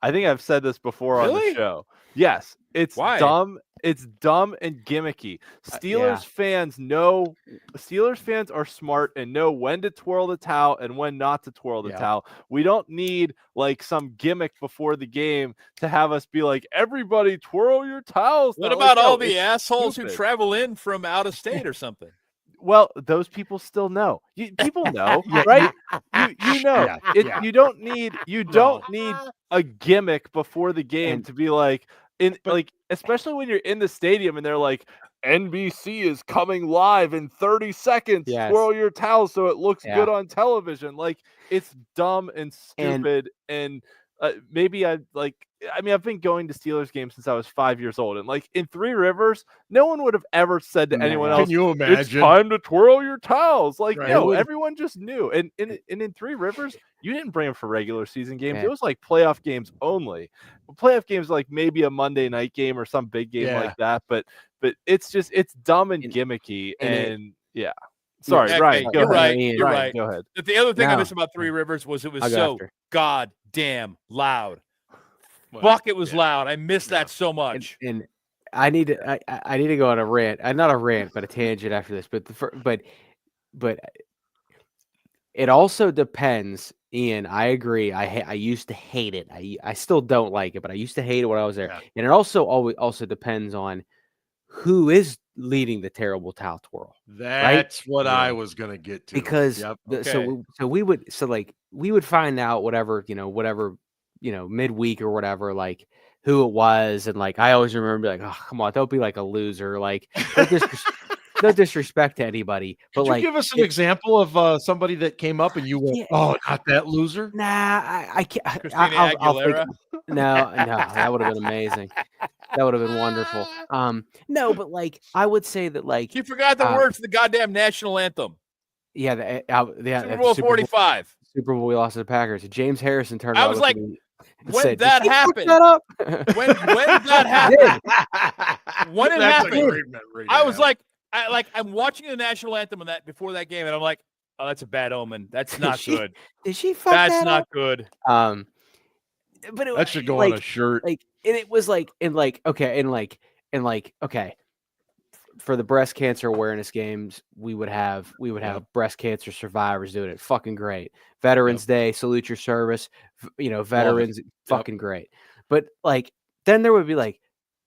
I think I've said this before on Really? the show. Yes, it's Why? dumb. It's dumb and gimmicky. Steelers fans know. Steelers fans are smart and know when to twirl the towel and when not to twirl the Yeah. towel. We don't need like some gimmick before the game to have us be like, everybody twirl your towels. What now." about Like, no, all the it's assholes who stupid. travel in from out of state or something? Well, those people still know. People know, right? You know. Yeah, yeah. You don't need a gimmick before the game And- to be like especially when you're in the stadium and they're like, NBC is coming live in 30 seconds. Yes. Twirl your towel so it looks Yeah. good on television. Like, it's dumb and stupid and maybe I've been going to Steelers games since I was 5 years old, and like in Three Rivers, no one would have ever said to anyone else, Can you "It's imagine? time to twirl your towels." Like, Right. no, everyone just knew. And in Three Rivers, you didn't bring them for regular season games. Yeah. It was like playoff games only. Playoff games like maybe a Monday night game or some big game Yeah. like that. But it's dumb and And- gimmicky. and it- And yeah. Sorry, Okay, Ryan. Go you're ahead. right. Ian, You're Ryan, right. Go ahead. But the other thing I No. missed about Three Rivers was it was I'll go so after. goddamn loud. Well, Fuck, it was yeah. loud. I missed that so much. And I need to go on a rant. Not a rant, but a tangent after this. But it also depends. Ian, I agree. I used to hate it. I still don't like it, but I used to hate it when I was there. Yeah. And it also depends on who is leading the terrible towel twirl. That's what Yeah. I was gonna get to. Because Yep. Okay. we would find out whatever midweek or whatever, like who it was, and like I always remember like, oh come on, don't be like a loser, like no disrespect to anybody, but Could like you give us an example of somebody that came up and you went, Yeah. "Oh, not that loser"? nah, I can't. Christina I'll think, Aguilera. no, that would have been amazing. That would have been wonderful. No, but like I would say that like You forgot the words to the goddamn national anthem. yeah, Super Bowl 45. Super Bowl we lost to the Packers. James Harrison turned. I around was and like, looked at me and when said, that "Did you fuck happened- that up?" When that happened, When it That's happened, a great memory to I was have. I'm watching the national anthem and that before that game, and I'm like, oh, that's a bad omen. That's not She- good. Did she fuck That's that not up? good. But it, that should go like, on a shirt. like, and it was like, okay, for the breast cancer awareness games, we would have breast cancer survivors doing it. Fucking great. Veterans Day, salute your service. Veterans, fucking great. But like, then there would be like,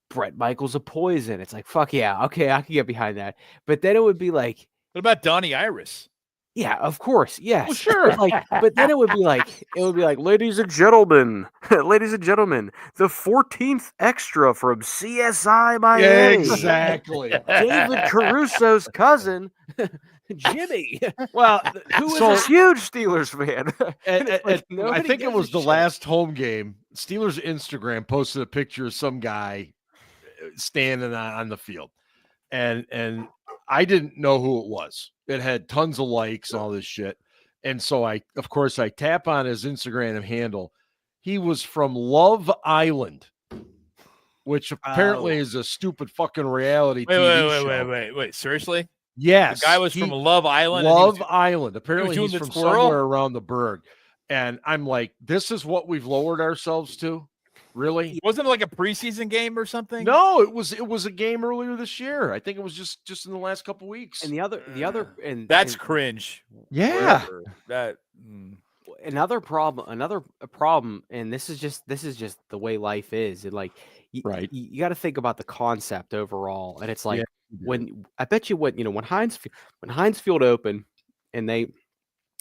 Brett Michaels a poison. It's like, fuck yeah, okay, I can get behind that. But then it would be like, What about Donnie Iris? yeah, of course, yes. Well, sure. But then it would be like, ladies and gentlemen, the 14th extra from CSI Miami. Exactly. David Caruso's cousin Jimmy, Well, who is so- a huge Steelers fan. I nobody think it gives was a the shit. last home game. Steelers Instagram posted a picture of some guy standing on the field, and I didn't know who it was. It had tons of likes, all this shit, and so I tap on his Instagram handle. He was from Love Island, which apparently is a stupid fucking reality TV show. Wait. Seriously? Yes, The guy was from Love Island. Love Island. Apparently, doing he's the from twirl? somewhere around the Berg. And I'm like, this is what we've lowered ourselves to? Really? Wasn't it like a preseason game or something? No, it was a game earlier this year. I think it was just in the last couple weeks. And the other, and That's and cringe. Yeah. Whatever. That. another problem, and this is just the way life is. And like, Right. you got to think about the concept overall. And it's like, Yeah. when I bet you when Heinz Field opened and they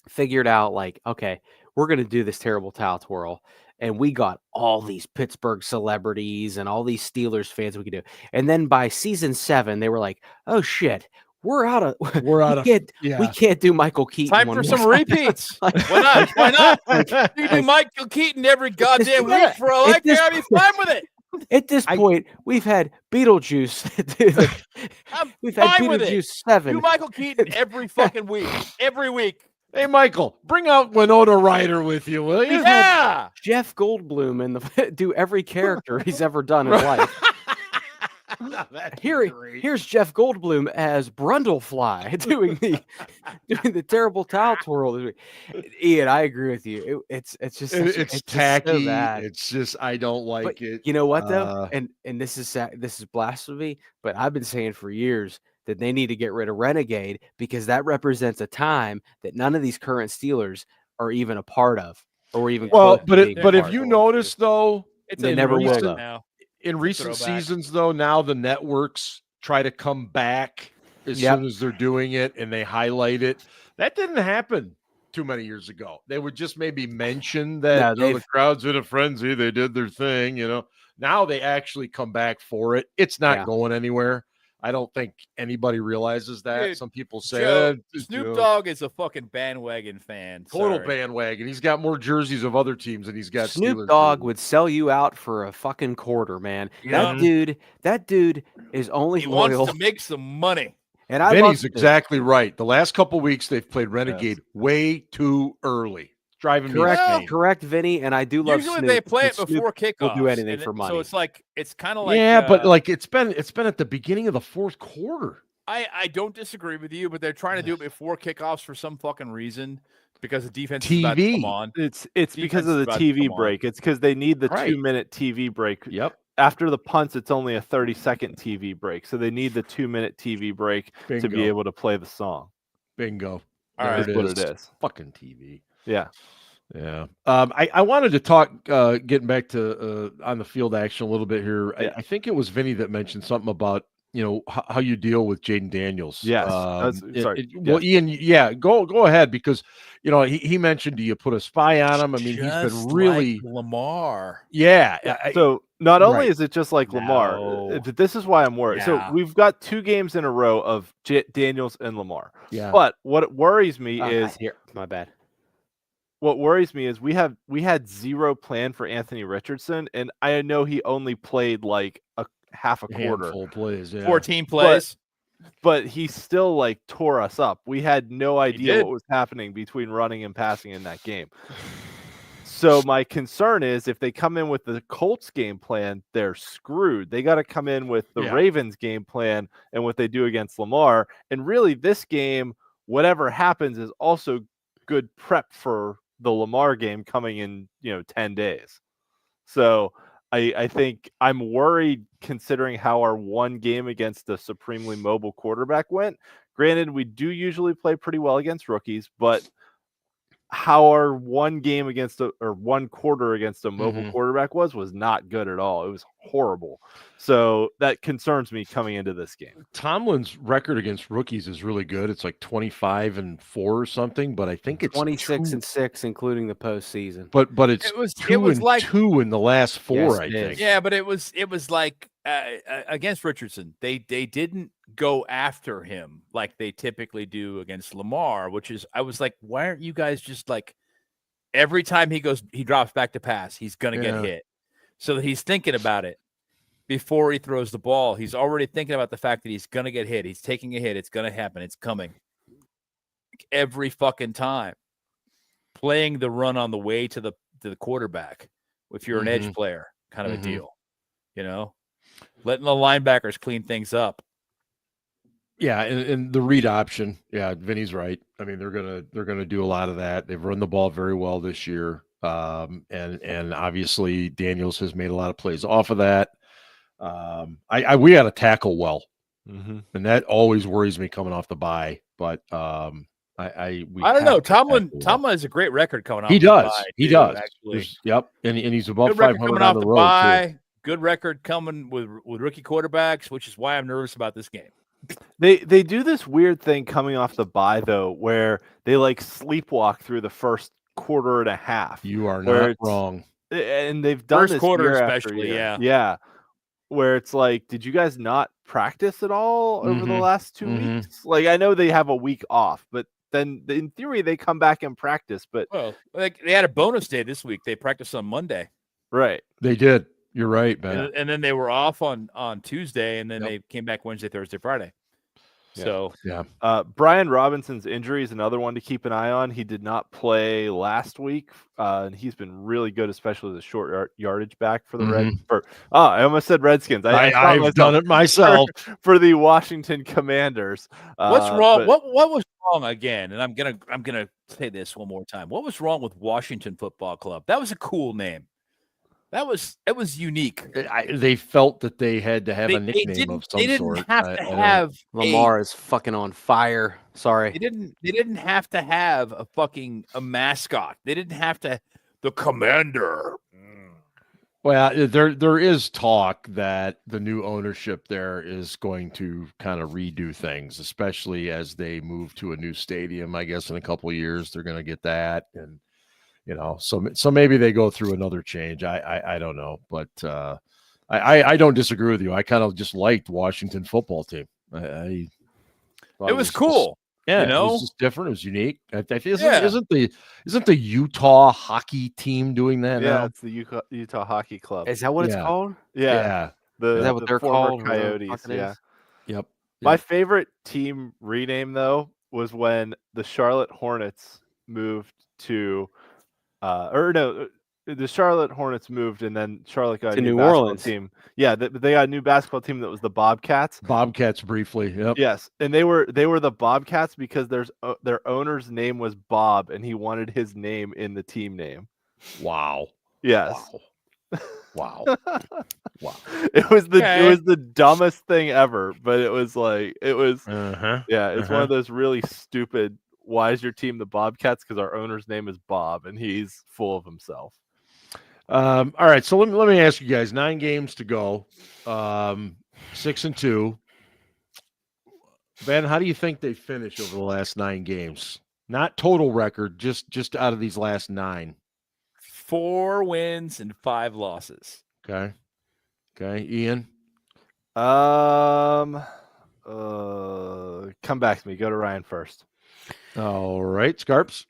figured out like, okay, we're going to do this terrible towel twirl, and we got all these Pittsburgh celebrities and all these Steelers fans we could do. And then by season 7, they were like, oh shit, we can't do Michael Keaton. Time for some repeats. Why not? Why not? You do Michael Keaton every goddamn week for all I care. I'll be fine with it. At this point, we've had Beetlejuice. We've had fine with it. Beetlejuice 7. Do Michael Keaton every fucking week. Every week. Hey, Michael, bring out Winona Ryder with you, will you? Yeah. Jeff Goldblum and do every character he's ever done in life. Here's Jeff Goldblum as Brundlefly doing the terrible towel twirl this week. Ian, I agree with you. It's just It's tacky. Just so bad. It's just I don't like But it. you know what though, and this is blasphemy, but I've been saying for years that they need to get rid of Renegade because that represents a time that none of these current Steelers are even a part of, or even close to being but a if part you of. notice though, They never will, recent- though. Now. in recent Throwback. seasons though, now the networks try to come back as Yep. soon as they're doing it and they highlight it. That didn't happen too many years ago. They would just maybe mention that No, the crowd's in a frenzy, they did their thing, Now they actually come back for it. It's not Yeah. going anywhere. I don't think anybody realizes that. Dude, Some people say Joe, "Eh, Snoop Dogg is a fucking bandwagon fan. total Sorry. bandwagon. He's got more jerseys of other teams than he's got Snoop Steelers Dogg jerseys. would sell you out for a fucking quarter, man. Yeah. That dude is only He loyal. wants to make some money. And I Vinny's love it. exactly right. The last couple weeks they've played Renegade way too early. It's driving me insane. Correct, Vinny. And I do love Usually Snoop, they play but it Snoop before kickoff. will do anything for money. So it's like it's kind of like yeah, but like it's been at the beginning of the fourth quarter. I don't disagree with you, but they're trying to do it before kickoffs for some fucking reason because the defense is about to come on. It's Defense because is of the about to TV come on. break. It's because they need the Right. 2-minute TV break. Yep. After the punts, it's only a 30-second TV break, so they need the 2-minute TV break to be Bingo. able to play the song. Bingo. All There right. That's what it is. Fucking TV. Yeah. Yeah. I wanted to talk, getting back to on the field action a little bit here. Yeah. I think it was Vinny that mentioned something about, how you deal with Jaden Daniels. Yes. Sorry. Well, Ian, yeah, go ahead because, he mentioned, do you put a spy on him? I mean, he's Just been really, like Lamar. yeah. So not only Right. is it just like Lamar, No. this is why I'm worried. So Yeah. we've got 2 games in a row of Daniels and Lamar. yeah. But what worries me is here. My bad. what worries me is we had zero plan for Anthony Richardson, and I know he only played like a half a quarter, Handful plays, yeah. 14 plays. but he still like tore us up. We had no idea did. what was happening between running and passing in that game. So my concern is if they come in with the Colts game plan, they're screwed. They got to come in with the Yeah. Ravens game plan and what they do against Lamar. And really this game, whatever happens, is also good prep for the Lamar game coming in, 10 days. So I think I'm worried considering how our one game against a supremely mobile quarterback went. Granted, we do usually play pretty well against rookies, but how our one quarter against a mobile quarterback was not good at all. It was horrible. So that concerns me coming into this game. Tomlin's record against rookies is really good. It's like 25-4 or something, but I think it's 26-6, including the postseason. But it's It was 2 like 2 in the last 4, Yes, I it think. is. Yeah, but it was like against Richardson, they didn't go after him like they typically do against Lamar, which is, I was like, why aren't you guys just like, every time he drops back to pass, he's going to get hit. So that he's thinking about it before he throws the ball. He's already thinking about the fact that he's going to get hit. He's taking a hit. It's going to happen. It's coming. Every fucking time. Playing the run on the way to the quarterback, if you're an edge player, kind of a deal. You know? Letting the linebackers clean things up. Yeah, and the read option. Yeah, Vinny's right. I mean, they're gonna do a lot of that. They've run the ball very well this year. And obviously Daniels has made a lot of plays off of that. We got to tackle well, and that always worries me coming off the bye. But I don't know. Tomlin has a great record coming off. He does. He does. Actually. Yep, and he's above good 500 on the road too. Good record coming with rookie quarterbacks, which is why I'm nervous about this game. They do this weird thing coming off the bye though, where they like sleepwalk through the first quarter and a half. You are not wrong. And they've done first this quarter year especially, year. Yeah. Where it's like, did you guys not practice at all over the last 2 weeks? Like, I know they have a week off, but then in theory they come back and practice. But like they had a bonus day this week. They practiced on Monday. Right. They did. You're right, Ben. And then they were off on Tuesday, and then they came back Wednesday, Thursday, Friday. Yeah. So Brian Robinson's injury is another one to keep an eye on. He did not play last week, and he's been really good, especially the short yardage back for the I almost said Redskins. I've done it myself for the Washington Commanders. What's wrong? What was wrong again? And I'm gonna say this one more time. What was wrong with Washington Football Club? That was a cool name. It was unique. They felt that they had to have a nickname of some sort. They didn't have to have Lamar is fucking on fire. Sorry. They didn't have to have a mascot. They didn't have to the Commander. Well, there is talk that the new ownership there is going to kind of redo things, especially as they move to a new stadium. I guess in a couple of years they're going to get that, and so maybe they go through another change. I don't know, but I don't disagree with you. I kind of just liked Washington football team. It was cool. It was just different. It was unique. Isn't the Utah hockey team doing that now? Yeah, it's the Utah Hockey Club. Is that what it's called? Yeah. Is that what they're called? Coyotes. Yeah. Yep. My favorite team rename though was when the Charlotte Hornets moved to. The Charlotte Hornets moved, and then Charlotte got a new basketball team. Yeah, they got a new basketball team that was the Bobcats. Bobcats briefly, yep. Yes, and they were the Bobcats because their owner's name was Bob, and he wanted his name in the team name. Wow. Yes. Wow. Wow. It was the dumbest thing ever, but it was like it's one of those really stupid. Why is your team the Bobcats? Because our owner's name is Bob, and he's full of himself. All right, so let me ask you guys. 9 games to go, 6-2. Ben, how do you think they finish over the last 9 games? Not total record, just out of these last 9. 4 wins and 5 losses. Okay, Ian. Come back to me. Go to Ryan first. All right, Scarps.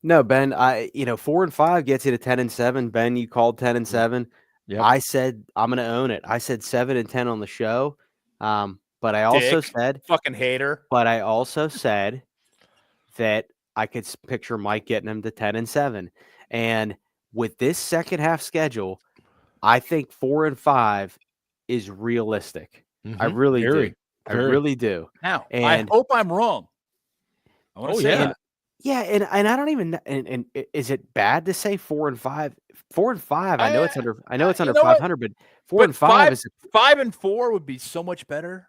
No, Ben, 4-5 gets you to 10-7. Ben, you called 10-7. Yep. I said I'm going to own it. I said 7-10 on the show. But I also said fucking hater. But I also said that I could picture Mike getting him to 10-7. And with this second half schedule, I think 4-5 is realistic. I really do. I really do. Now, I hope I'm wrong. I want to say that. Yeah, and I don't even. And is it bad to say 4-5? 4-5. I know it's under. I know it's under 500, but 4-5 is 5-4 would be so much better.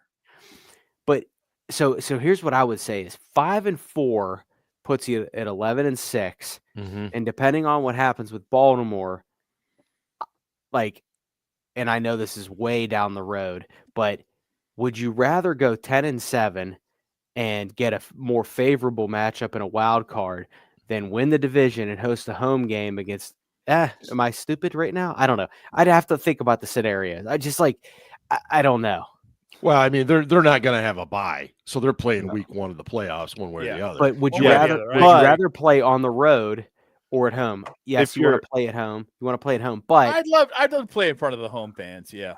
But so here's what I would say: is 5-4 puts you at 11-6, and depending on what happens with Baltimore, and I know this is way down the road, but would you rather go 10-7? And get a more favorable matchup in a wild card than win the division and host a home game against Am I stupid right now? I don't know. I'd have to think about the scenarios. I just I don't know. Well, I mean, they're not going to have a bye, so they're playing week 1 of the playoffs one way or the other. But would you One way or rather the other, would you right? rather play on the road or at home? Yes, If you want you're- to play at home. You want to play at home, but I'd love to play in front of the home fans. Yeah.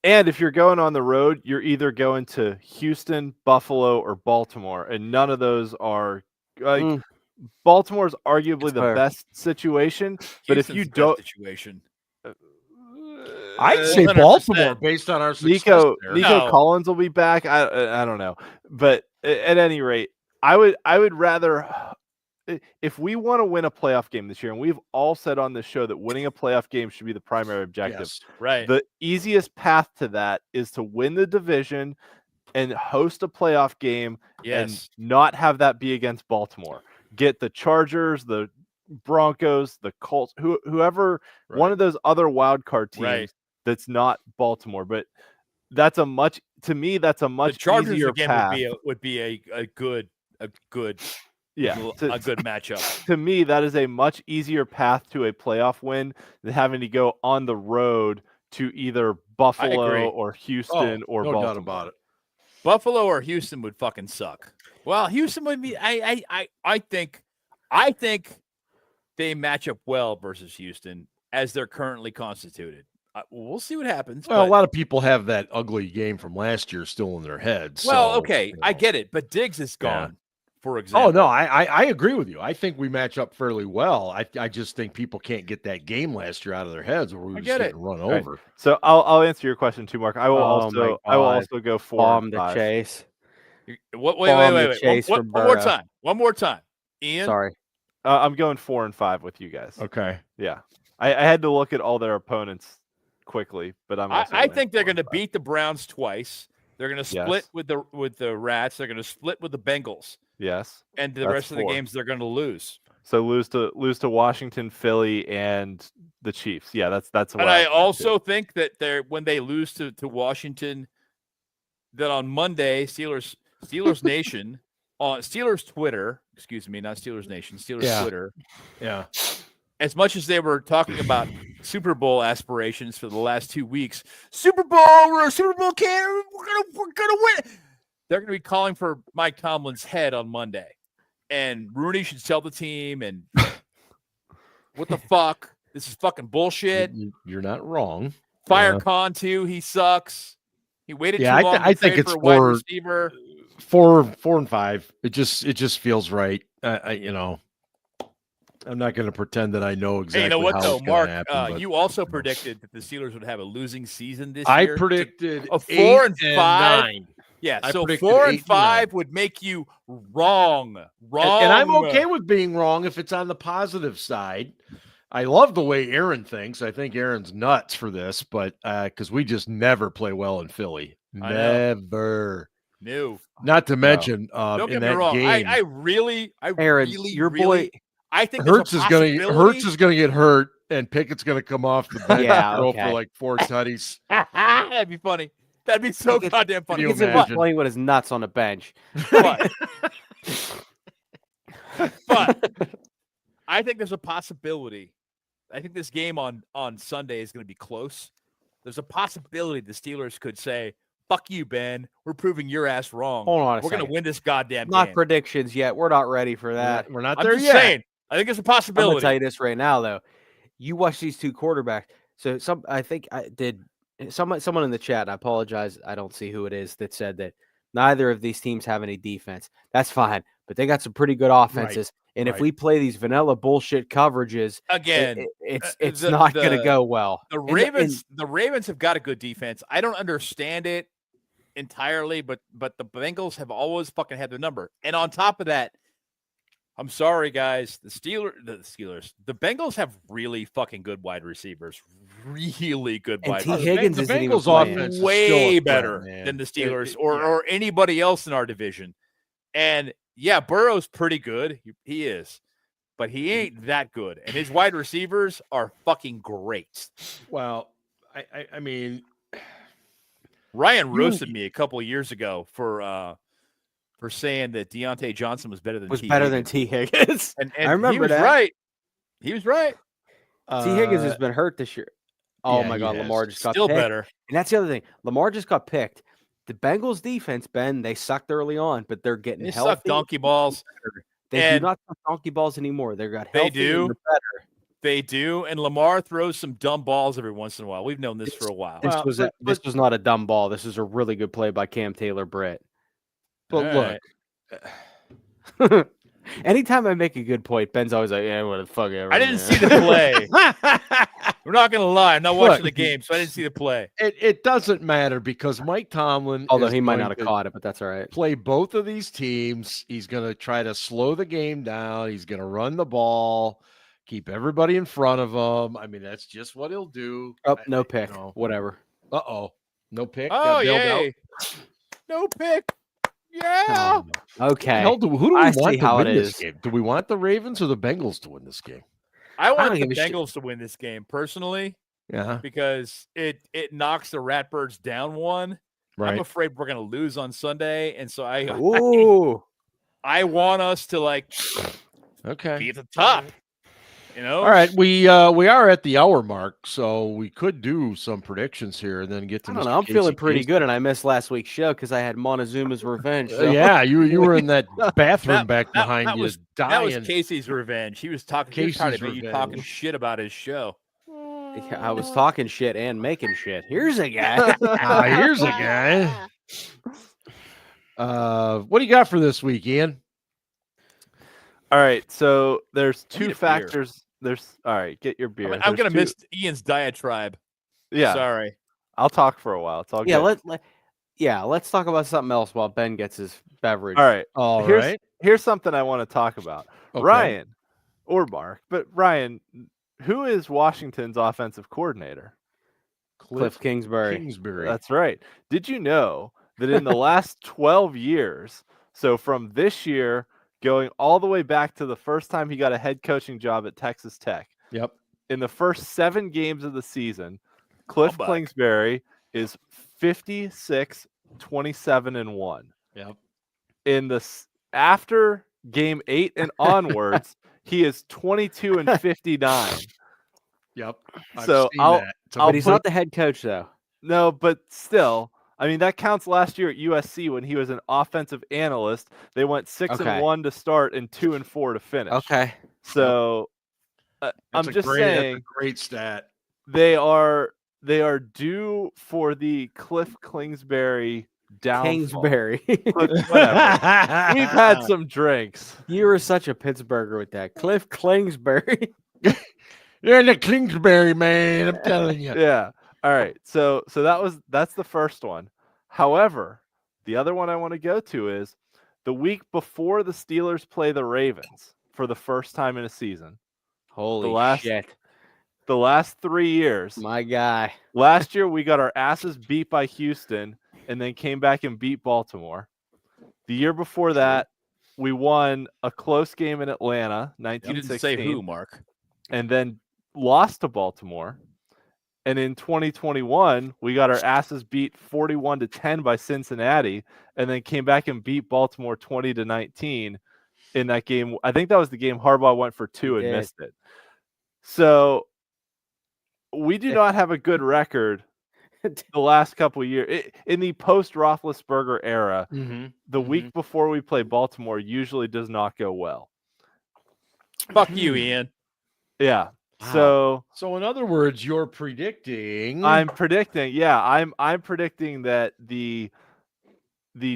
And if you're going on the road, you're either going to Houston, Buffalo, or Baltimore, and none of those are like Baltimore's arguably It's the fair. best situation. But if Houston's you the best don't, situation, I'd say 100%. Baltimore based on our success Nico there. No. Collins will be back. I don't know, but at any rate, I would rather. If we want to win a playoff game this year, and we've all said on this show that winning a playoff game should be the primary objective, Yes. right? the easiest path to that is to win the division and host a playoff game Yes. and not have that be against Baltimore. Get the Chargers, the Broncos, the Colts, whoever, one of those other wild card teams Right. that's not Baltimore. But that's a much The Chargers easier again path. would be a good Yeah, a good matchup. to me, that is a much easier path to a playoff win than having to go on the road to either Buffalo agree. or Houston or no Baltimore. doubt about it. Buffalo or Houston would fucking suck. Well, Houston would be. I think they match up well versus Houston as they're currently constituted. We'll see what happens. Well, but- a lot of people have that ugly game from last year still in their heads. well, so, okay, you I know. get it, but Diggs is gone. For example. Oh no, I agree with you. I think we match up fairly well. I just think people can't get that game last year out of their heads where we were just get it. getting run Right. over. So I'll answer your question too, Mark. I will Oh my I will God. also go 4 bomb and the 5. chase. Wait. Bomb the chase One from more Burrow. time. One more time. Ian. Sorry. I'm going 4 and 5 with you guys. Okay. Yeah, I had to look at all their opponents quickly, but I'm. Also I going think they're 4 and going to 5. beat the Browns twice. They're going to split Yes. with the Rats. They're going to split with the Bengals, Yes. and the That's rest of the 4. games they're going to lose. So lose to Washington, Philly, and the Chiefs. Yeah, that's what And I think, too. also think that when they lose to Washington, that on Monday, Steelers Nation on Steelers Twitter, excuse me, not Steelers Nation, Steelers Yeah. Twitter. Yeah. As much as they were talking about Super Bowl aspirations for the last 2 weeks, Super Bowl, we're a Super Bowl can, we're gonna win. They're gonna be calling for Mike Tomlin's head on Monday, and Rooney should sell the team. And what the fuck? This is fucking bullshit. You're not wrong. Fire Yeah. Khan too. He sucks. He waited Yeah, too long. I to think trade it's for a wide for- receiver. 4 and 5. It just feels right. I'm not going to pretend that I know exactly. Hey, you know what how though, it's gonna Mark? happen, but You also predicted that the Steelers would have a losing season this I year. predicted a 4 8 and 5. 9. Yeah, I so predicted 4 8 and and 5 would make you wrong. And I'm okay with being wrong if it's on the positive side. I love the way Aaron thinks. I think Aaron's nuts for this, but because we just never play well in Philly. I know. Never. No. Not to mention Don't in get me that wrong. game, I really, Aaron, your boy I think Hurts there's is a gonna possibility- get hurt, and Pickett's gonna come off the bench Yeah, and throw okay. for like 4 tutties. That'd be funny. That'd be so Pickett- goddamn funny. you He's gonna be imagine? playing with his nuts on the bench. But, but I think there's a possibility. I think this game on Sunday is going to be close. There's a possibility the Steelers could say, "Fuck you, Ben. We're proving your ass wrong. Hold on a We're going to second. win this goddamn Not game." predictions yet. We're not ready for that. We're not I'm there just yet. saying. I think it's a I'm gonna possibility. tell you this right now, though. You watch these two quarterbacks. So someone in the chat. I apologize. I don't see who it is that said that neither of these teams have any defense. That's fine, but they got some pretty good offenses. And if right. we play these vanilla bullshit coverages, Again, it's the- not going to the- go well. the And Ravens have got a good defense. I don't understand it entirely, but the Bengals have always fucking had the number. And on top of that, I'm sorry, guys, the Bengals have really fucking good wide receivers. Really good And wide T. receivers. Higgins the isn't even Bengals playing. offense is still Way a threat, better man. than the Steelers yeah. or anybody else in our division. And yeah, Burrow's pretty good. He is. But he ain't that good. And his wide receivers are fucking great. Well, I mean, Ryan roasted me a couple of years ago for saying that Deontay Johnson was better than T. T. Higgins. And I remember he was that. right. He was right. T. Higgins has been hurt this year. Oh yeah, my he God, has. Lamar just got Still picked. better. And that's the other thing. Lamar just got picked. The Bengals defense, Ben, they sucked early on, but they're getting They healthy. suck donkey balls. They do And not suck donkey balls anymore. They got They healthy. do. And they're better. They do. And Lamar throws some dumb balls every once in a while. We've known this for a while. This was not a dumb ball. This is a really good play by Cam Taylor-Britt. But All look, Anytime I make a good point, Ben's always like, "Yeah, what the fuck ever." I didn't see the play. We're not going to lie. I'm not watching the game, so I didn't see the play. it doesn't matter because Mike Tomlin, Although is he might going not have to caught it, but that's all right. play both of these teams. He's going to try to slow the game down. He's going to run the ball, keep everybody in front of him. I mean, that's just what he'll do. Oh, no pick. Whatever. No pick. Oh, Got bailed yeah. out. No pick. Yeah. Okay. Who do we I want see to how win it this is. game? Do we want the Ravens or the Bengals to win this game? I want don't the give a shit. Bengals to win this game personally Yeah, because it knocks the Ratbirds down one. right. I'm afraid we're going to lose on Sunday, and so I want us to Okay. be at the top. You know. All right, we are at the hour mark, so we could do some predictions here and then get to. I don't Mr. know. I'm feeling Casey pretty Kasem. good, and I missed last week's show because I had Montezuma's Revenge. So. Yeah, you were in that bathroom back that- behind that you, was- dying. That was Casey's revenge. He was talking. He was trying to Casey's make you talking revenge. shit about his show. I was talking shit and making shit. Here's a guy. Here's a guy. What do you got for this week, Ian? All right, so there's I need a two beer. factors. All right, get your beer. I'm going to There's miss Ian's diatribe. Yeah, Sorry. I'll talk for a while. It's all Yeah, good. let's talk about something else while Ben gets his beverage. All right, All here's right. here's something I want to talk about. Okay. Ryan or Mark, but Ryan, who is Washington's offensive coordinator? Cliff Kingsbury. Kingsbury. That's right. Did you know that in the last 12 years, so from this year going all the way back to the first time he got a head coaching job at Texas Tech, Yep. in the first 7 games of the season, Cliff back. Kingsbury is 56, 27, and 1. Yep. In the after game 8 and onwards, he is 22 and 59. Yep. I've So seen I'll- that. But he's not the head coach, though. No, but still, I mean, that counts last year at USC when he was an offensive analyst. They went 6-1 to start and 2-4 to finish. Okay. So I'm That's just that's saying a great stat. they are due for the Cliff Kingsbury downfall. Kingsbury. But whatever. We've had some drinks. You were such a Pittsburgher with that. Cliff Kingsbury. You're the Kingsbury man. I'm telling you. Yeah. All right. So that's the first one. However, the other one I want to go to is the week before the Steelers play the Ravens for the first time in a season. Holy shit. The last 3 years. My guy. Last year we got our asses beat by Houston and then came back and beat Baltimore. The year before that, we won a close game in Atlanta, You 1916. didn't say who, Mark. And then lost to Baltimore. And in 2021, we got our asses beat 41-10 by Cincinnati, and then came back and beat Baltimore 20-19 in that game. I think that was the game Harbaugh went for 2 and missed it. So we do not have a good record the last couple of years. In the post-Roethlisberger era, the week before we play Baltimore usually does not go well. Fuck you, Ian. Yeah. Wow. So in other words, you're predicting. I'm predicting that the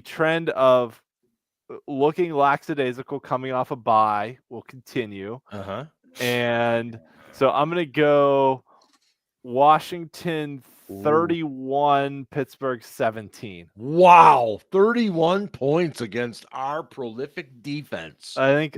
trend of looking lackadaisical coming off a bye will continue. And so I'm going to go Washington 31, Pittsburgh 17. Wow, 31 points against our prolific defense. I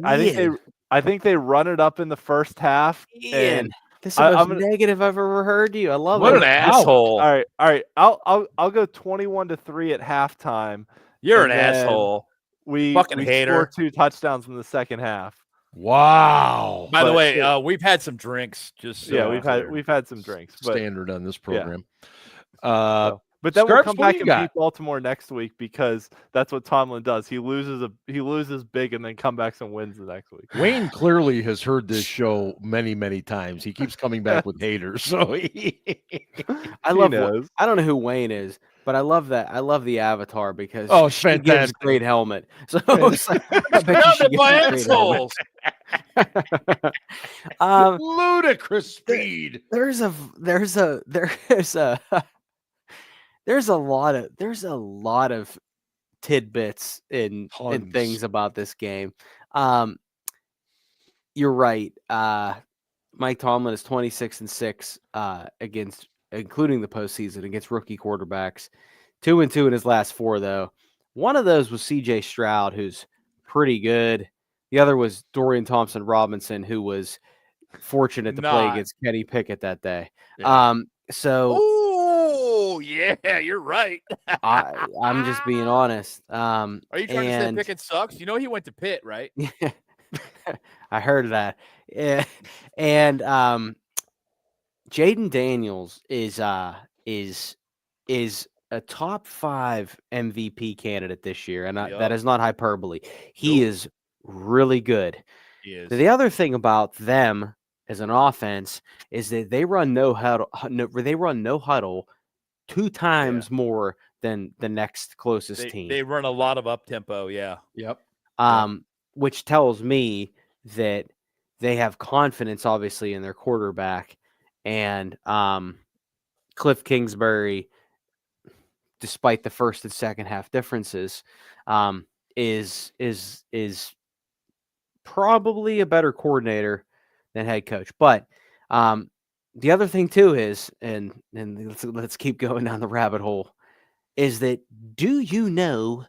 think they run it up in the first half. Ian, this is I- the I'm most gonna- negative I've ever heard you. I love What it. an asshole. All right. I'll go 21-3 at halftime. You're an And then asshole. We Fucking we hater. score 2 touchdowns in the second half. Wow. By the But- way, we've had some drinks. Just so Yeah, we're clear. we've had some drinks, but Standard on this program. But then we'll Scarps, come what do back you and got? beat Baltimore next week because that's what Tomlin does. He loses big and then comebacks and wins the next week. Wayne clearly has heard this show many, many times. He keeps coming back with haters. So I don't know who Wayne is, but I love that. I love the avatar because Oh, it's she gives a fantastic. great helmet. So it's like, I bet you she Surrounded gives by a great helmet. assholes. ludicrous speed. There's a lot of tidbits in Tons. things about this game. You're right. Mike Tomlin is 26-6 against, including the postseason, against rookie quarterbacks. 2-2 in his last 4, though. One of those was C.J. Stroud, who's pretty good. The other was Dorian Thompson-Robinson, who was fortunate to play against Kenny Pickett that day. Yeah. Oh, yeah, you're right. I'm just being honest. Are you trying to say Pickett sucks? You know he went to Pitt, right? I heard that. Yeah. And Jaden Daniels is a top 5 MVP candidate this year, and that is not hyperbole. He is really good. He is. The other thing about them as an offense is that they run no huddle 2 times more than the next closest team. They run a lot of up tempo. Yeah. Yep. Which tells me that they have confidence, obviously, in their quarterback, and Cliff Kingsbury, despite the first and second half differences, is probably a better coordinator than head coach. But the other thing too is, and let's keep going down the rabbit hole, is that do you know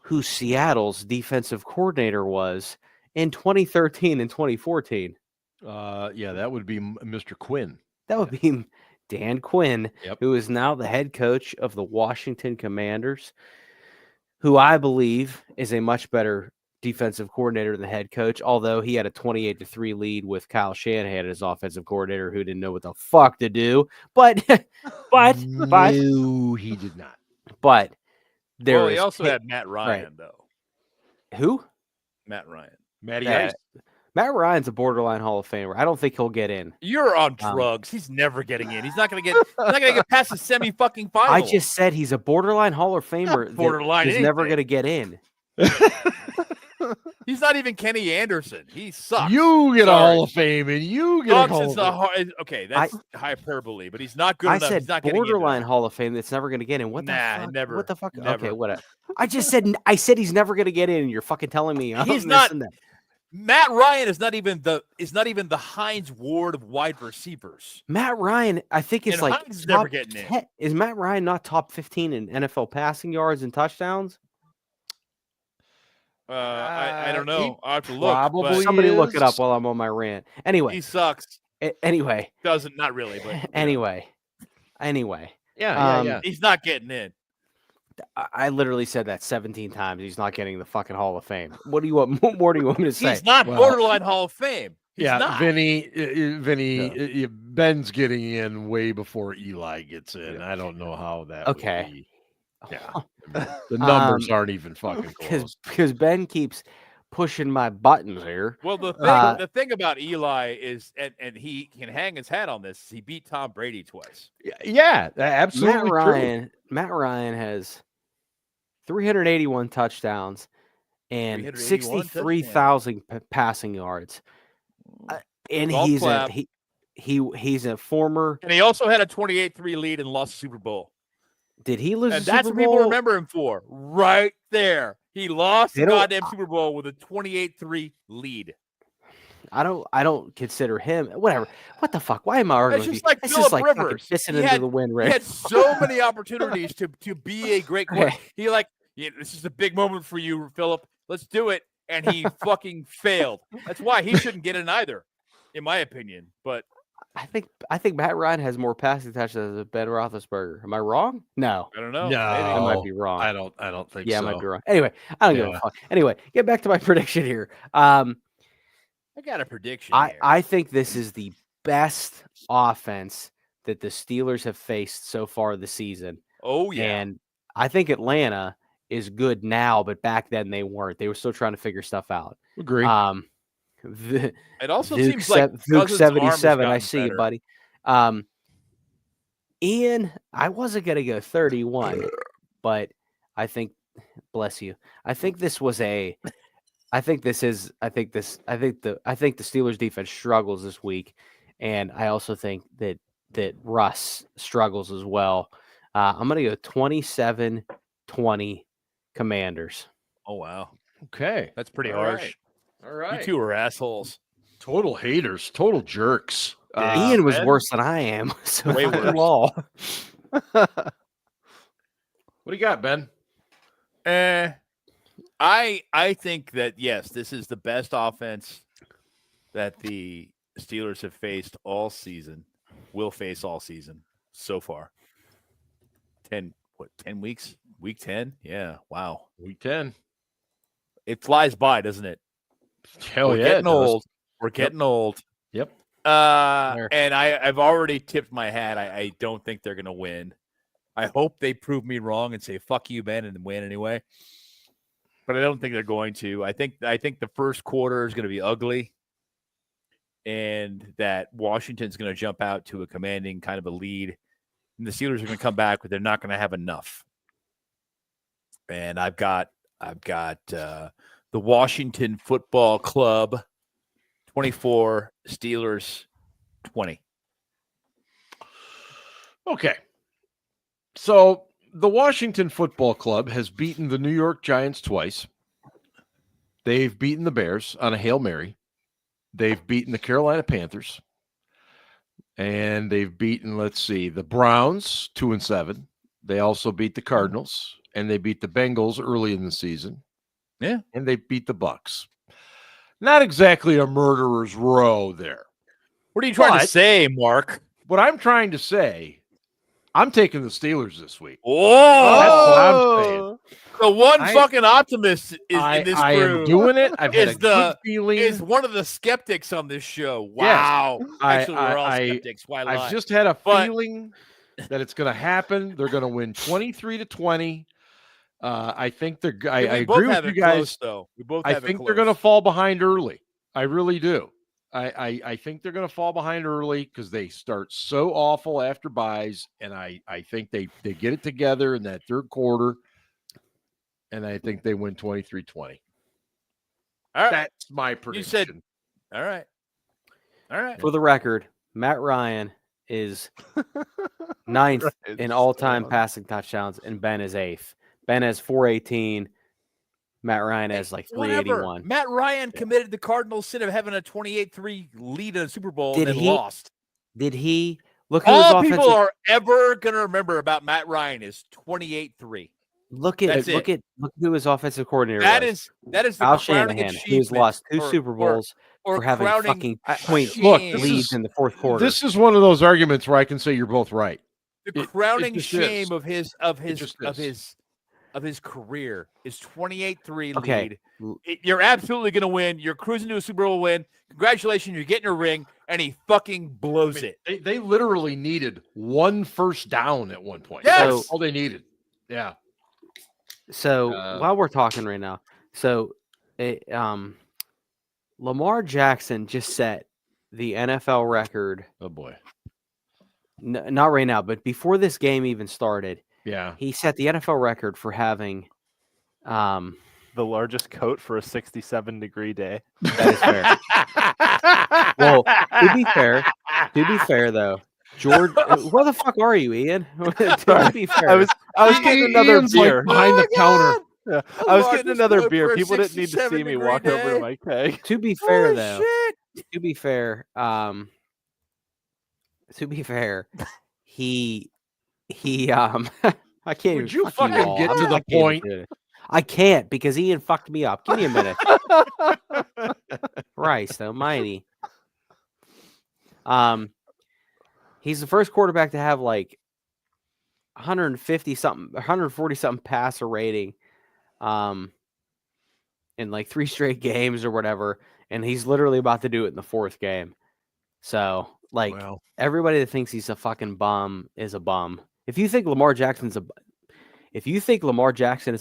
who Seattle's defensive coordinator was in 2013 and 2014? Yeah, that would be Mr. Quinn. That would be Dan Quinn, Yep. who is now the head coach of the Washington Commanders, who I believe is a much better defensive coordinator than the head coach, although he had a 28-3 lead with Kyle Shanahan as offensive coordinator, who didn't know what the fuck to do. But No, he did not. But he also had Matt Ryan, though. Who? Matt Ryan. Matty Yeah. Ice. Matt Ryan's a borderline Hall of Famer. I don't think he'll get in. You're on drugs. He's never getting in. He's not going to get past the semi-fucking final. I just said he's a borderline Hall of Famer. Borderline. He's never going to get in. He's not even Kenny Anderson. He sucks. You get a Hall of Fame, and you get a Hall of Fame. Okay, that's hyperbole, but he's not good I enough. said He's not borderline Hall of Fame that's never going to get in. What the fuck? Never. What the fuck? Never. Okay, whatever. I said he's never going to get in, and you're fucking telling me he's not. Matt Ryan is not even the Hines Ward of wide receivers. Matt Ryan, I think is like Hines is never getting in. Is Matt Ryan not top 15 in NFL passing yards and touchdowns? I don't know. I have to look. Probably Somebody look it up while I'm on my rant. Anyway, he sucks. Anyway, not really, but anyway. Yeah. He's not getting in. I literally said that 17 times. He's not getting the fucking Hall of Fame. What do you want? What more do you want me to say? He's not borderline Hall of Fame. He's not. Vinny, Ben's getting in way before Eli gets in. Yeah. I don't know how that. Okay. Would be. Yeah, the numbers aren't even fucking close. Because Ben keeps pushing my buttons here. Well, the thing about Eli is, and he can hang his hat on this. He beat Tom Brady twice. Yeah, absolutely. Matt Ryan has 381 touchdowns and 63,000 passing yards, and he's a former. And he also had a 28-3 lead and lost the Super Bowl. Did he lose? And that's what people remember him for, right there. He lost the goddamn Super Bowl with a 28-3 lead. I don't consider him. Whatever. What the fuck? Why am I arguing? It's just like Phillip Rivers. Pissing into the wind, right? He had so many opportunities to be a great quarterback. He this is a big moment for you, Phillip. Let's do it. And he fucking failed. That's why he shouldn't get in either, in my opinion. But I think Matt Ryan has more passing touchdowns than Ben Roethlisberger. Am I wrong? No. I don't know. No, I might be wrong. I don't think so. Yeah, I might be wrong. Anyway, I don't give a fuck. Anyway, get back to my prediction here. I got a prediction here. I think this is the best offense that the Steelers have faced so far this season. Oh, yeah. And I think Atlanta is good now, but back then they weren't. They were still trying to figure stuff out. Agree. It also Duke seems like Duke Cousins' arm has 77. I gotten see you, better. buddy. Ian, I wasn't gonna go 31, but I think, bless you. I think the Steelers defense struggles this week, and I also think that Russ struggles as well. I'm gonna go 27-20 Commanders. Oh, wow. Okay. That's pretty All harsh. All right. You two are assholes. Total haters, total jerks. Ian was Ben? worse than I am. So Way fuck worse. you all. What do you got, Ben? I think that, yes, this is the best offense that the Steelers have faced all season, will face all season so far. 10 weeks? Week 10? Yeah, wow. Week 10. It flies by, doesn't it? Hell We're yeah. getting it does. old. We're getting old. Yep. And I've already tipped my hat. I don't think they're going to win. I hope they prove me wrong and say, fuck you, Ben, and win anyway. But I don't think they're going to. I think the first quarter is going to be ugly, and that Washington's going to jump out to a commanding kind of a lead, and the Steelers are going to come back, but they're not going to have enough. And I've got the Washington Football Club 24, Steelers 20. Okay. So the Washington Football Club has beaten the New York Giants twice. They've beaten the Bears on a Hail Mary. They've beaten the Carolina Panthers. And they've beaten, the Browns 2-7. They also beat the Cardinals, and they beat the Bengals early in the season. Yeah. And they beat the Bucks. Not exactly a murderer's row there. What are you trying to But- say, Mark? What I'm trying to say, I'm taking the Steelers this week. Oh, That's what I'm saying. the one I- fucking optimist in this I am group doing it. I've had is a good feeling. is one of the skeptics on this show. Yes. Wow. Actually, we're all I- skeptics. Why lie? I've just had a But- feeling that it's going to happen. They're going to win 23-20. I think they're. I We both agree with have you it guys. close, though. We both I have it think they're going to close. fall behind early. I really do. I think they're going to fall behind early because they start so awful after buys, and I think they get it together in that third quarter, and I think they win 23-20. All right. That's my prediction. said- All right. All right. For the record, Matt Ryan is ninth in all-time passing touchdowns, and Ben is eighth. Ben has 418. Matt Ryan has like Whatever. 381. Matt Ryan committed the Cardinals' sin of having a 28-3 lead in a Super Bowl Did and then he? lost. Did he look at his All offensive? people are ever going to remember about Matt Ryan is 28-3. Look at That's it. who his offensive coordinator That was. is the Kyle crowning Shanahan, who's achievement lost two or- Super Bowls or for having crowning fucking look, point shame. leads in the fourth quarter. This is one of those arguments where I can say you're both right. The It crowning just shame is. of his just is. career is 28-3 Okay. lead. You're absolutely going to win. You're cruising to a Super Bowl win. Congratulations, you're getting a ring, and he fucking blows it. They literally needed one first down at one point. Yes! That's all they needed. Yeah. So Uh, while we're talking right now, Lamar Jackson just set the NFL record. Oh boy. Not right now, but before this game even started, Yeah. he set the NFL record for having. The largest coat for a 67-degree day. That is fair. Well, to be fair though, George, where the fuck are you, Ian? To be fair, I was getting another Ian's, like, beer. behind the counter. Yeah, I was Lord, getting this another boy beer. for a People didn't need to see me 67-degree walk over day. to my keg. to be fair Oh, though, shit. to be fair, he I can't. Would even you fuck fucking all. get I'm to the not getting point? to it. I can't because Ian fucked me up. Give me a minute. Christ almighty. He's the first quarterback to have like 150 something, 140 something passer rating, in like 3 straight games or whatever, and he's literally about to do it in the 4th game. So, like, Well, everybody that thinks he's a fucking bum is a bum. If you think Lamar Jackson is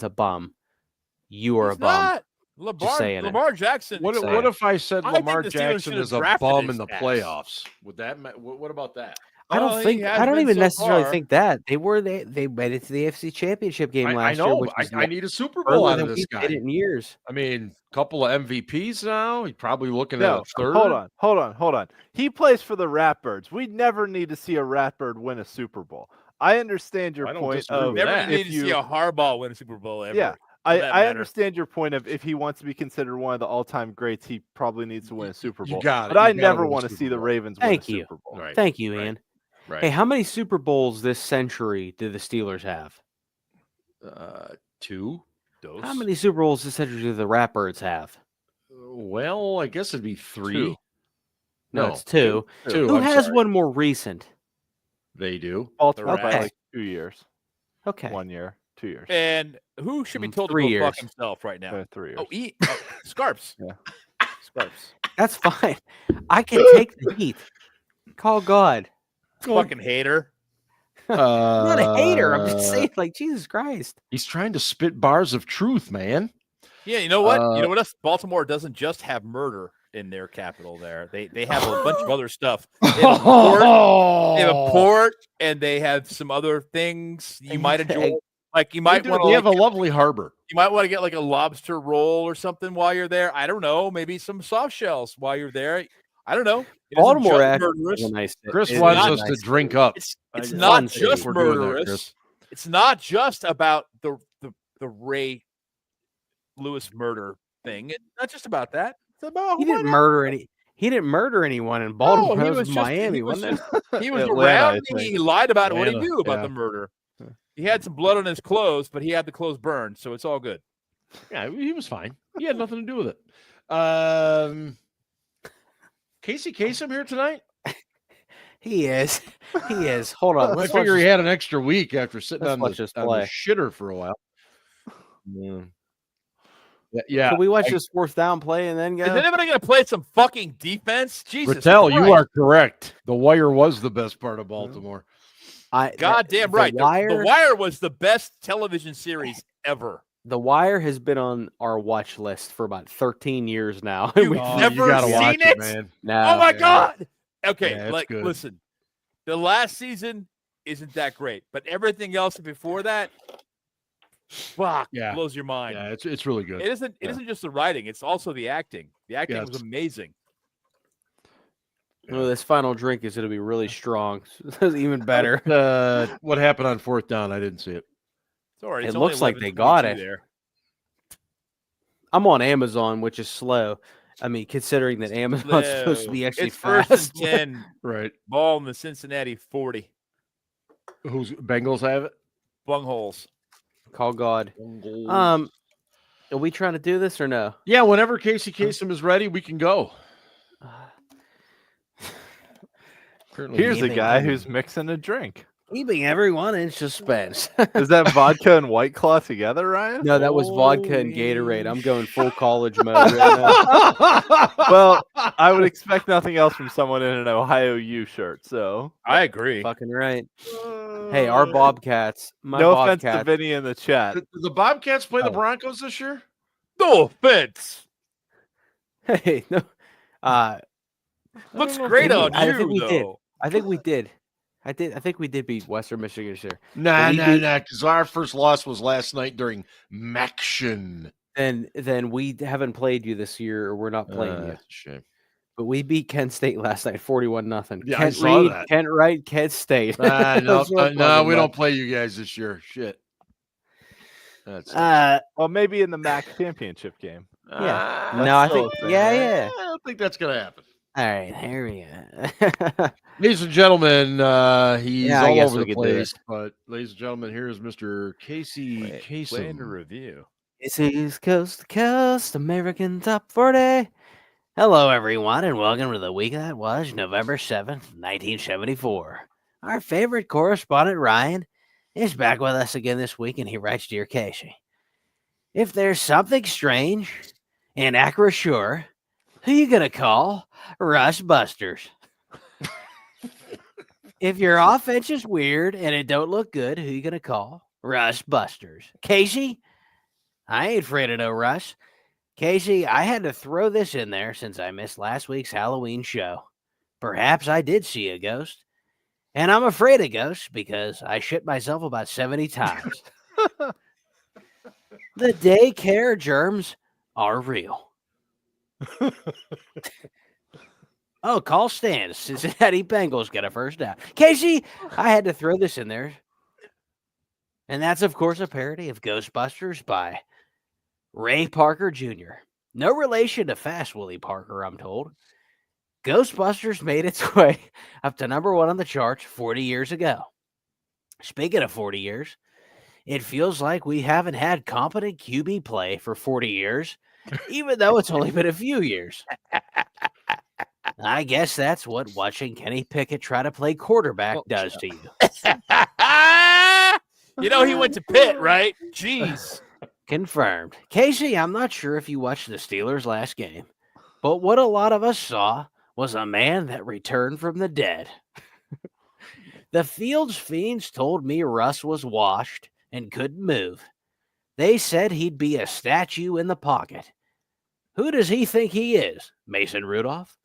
a bum, you are He's a bum. not. Just saying it. Lamar Jackson. What if I said I think Lamar the Steelers Jackson should is have a drafted bum his in the stats. playoffs? Would that? What about that? I Well, don't he think. has I don't been even so necessarily far. think that they made it to the AFC Championship game I last year. know. Which But is I need a Super Bowl further out than of this we've guy. made it in years. I mean, a couple of MVPs now. He's probably looking at No, a third. hold on. He plays for the Ratbirds. We never need to see a Ratbird win a Super Bowl. I understand your I don't point disagree of with Never that. need to see a Harbaugh win a Super Bowl ever. Yeah, for that I matter. understand your point of if he wants to be considered one of the all-time greats, he probably needs to win a Super You Bowl. got it. But I You gotta never win a want to Super see the Bowl. Ravens win Thank a you. Super Bowl. Right. Thank you, Right. Ian. Right. Hey, how many Super Bowls this century did the Steelers have? 2. How many Super Bowls this century do the Ratbirds have? Well, I guess it'd be 3. 2. No, it's 2. Two. Who I'm has sorry. one more recent? They do. Baltimore The by Rats. like 2 years. Okay. 1 year, 2 years. And who should be told to 3 go years. fuck himself right now? 3 years. Oh, Scarps. Yeah. Scarps. That's fine. I can take the heat. Call God. Fucking hater. I'm not a hater. I'm just saying, like, Jesus Christ. He's trying to spit bars of truth, man. Yeah, you know what? You know what else? Baltimore doesn't just have murder in their capital there. They have a bunch of other stuff. They have a port, and they have some other things you might enjoy. Like you might want They have to a lovely harbor. you might want to get like a lobster roll or something while you're there. I don't know. Maybe some soft shells while you're there. I don't know. It isn't Baltimore just actually murderous. is a nice Chris it wants is a us to nice drink city. up. It's I- not fun city. just We're doing that, murderous. Chris. It's not just about the Ray Lewis murder thing. It's not just about that. It's about He didn't murder anyone in Baltimore. That was Miami, wasn't it? He was Atlanta, around. I think. He lied about what he Atlanta, knew about yeah. the murder. He had some blood on his clothes, but he had the clothes burned, so it's all good. Yeah, he was fine. He had nothing to do with it. Casey Kasem here tonight? He is. He is. Hold on. I Let's figure watch he had an extra week after sitting let's on watch the this play. shitter for a while. Yeah. Can we watch this 4th down play and then go? Is anybody going to play some fucking defense? Jesus Rattel, Christ. you are correct. The Wire was the best part of Baltimore. Goddamn right. The Wire was the best television series ever. The Wire has been on our watch list for about 13 years now. You've We've never gotta seen watch it? man. now. Oh my yeah. God. Okay, Yeah, it's like good. listen. The last season isn't that great, but everything else before that, fuck, Yeah. blows your mind. Yeah, it's really good. It isn't. It isn't just the writing; it's also the acting. The acting was Yes. amazing. Oh, this final drink is going to be really strong. So it's even better. What happened on 4th down? I didn't see it. It's all right. It It's only looks like they got 11:22 it. there. I'm on Amazon, which is slow. I mean, considering that Amazon's supposed to be actually It's first and fast. 10. Right. Ball in the Cincinnati 40. Who's Bengals have it? Bungholes. Call God. Bengals. Are we trying to do this or no? Yeah, whenever Casey Kasem is ready, we can go. Apparently Here's a Anything guy can- who's mixing a drink. Keeping everyone in suspense. Is that vodka and White Claw together, Ryan? No, that was vodka and Holy Gatorade. I'm going full college mode right now. Well, I would expect nothing else from someone in an Ohio U shirt. So, I agree. Fucking right. Hey, our Bobcats. My no offense to Bobcats. Vinny in the chat. Did the Bobcats play the Oh. Broncos this year? No offense. Hey, no. Looks know if great they on did. I you, think we did. though. I think we did. I think we did beat Western Michigan this year. Nah, we beat- because our first loss was last night during Maction. Then we haven't played you this year, or we're not playing you. That's a shame. But we beat Kent State last night, 41-0. Yeah, I Kent saw Reed, that. Kent Wright, Kent State. No, That's what I'm no, talking we don't about. play you guys this year. Shit. That's Well, maybe in the MAC championship game. yeah. that's No, I still think a thing, yeah, right? yeah. I don't think that's gonna happen. All right, here we go. Ladies and gentlemen, he's Yeah, I all guess over we the could do place. But ladies and gentlemen, here is Mr. Casey Playing the Kasem. review. It's East Coast to Coast American Top 40. Hello, everyone, and welcome to the week that was November 7th, 1974. Our favorite correspondent, Ryan, is back with us again this week, and he writes, Dear Casey, if there's something strange and Acura sure, who you gonna call? Rush Busters. If your offense is weird and it don't look good, who you gonna call? Russ Busters. Casey, I ain't afraid of no Russ. Casey, I had to throw this in there since I missed last week's Halloween show. Perhaps I did see a ghost. And I'm afraid of ghosts because I shit myself about 70 times. The daycare germs are real. Oh, call stands. Cincinnati Bengals get a first down. Casey, I had to throw this in there. And that's, of course, a parody of Ghostbusters by Ray Parker Jr. No relation to Fast Willie Parker, I'm told. Ghostbusters made its way up to number 1 on the charts 40 years ago. Speaking of 40 years, it feels like we haven't had competent QB play for 40 years, even though it's only been a few years. I guess that's what watching Kenny Pickett try to play quarterback does to you. You know he went to Pitt, right? Jeez. Confirmed. Casey, I'm not sure if you watched the Steelers' last game, but what a lot of us saw was a man that returned from the dead. The Fields fiends told me Russ was washed and couldn't move. They said he'd be a statue in the pocket. Who does he think he is? Mason Rudolph?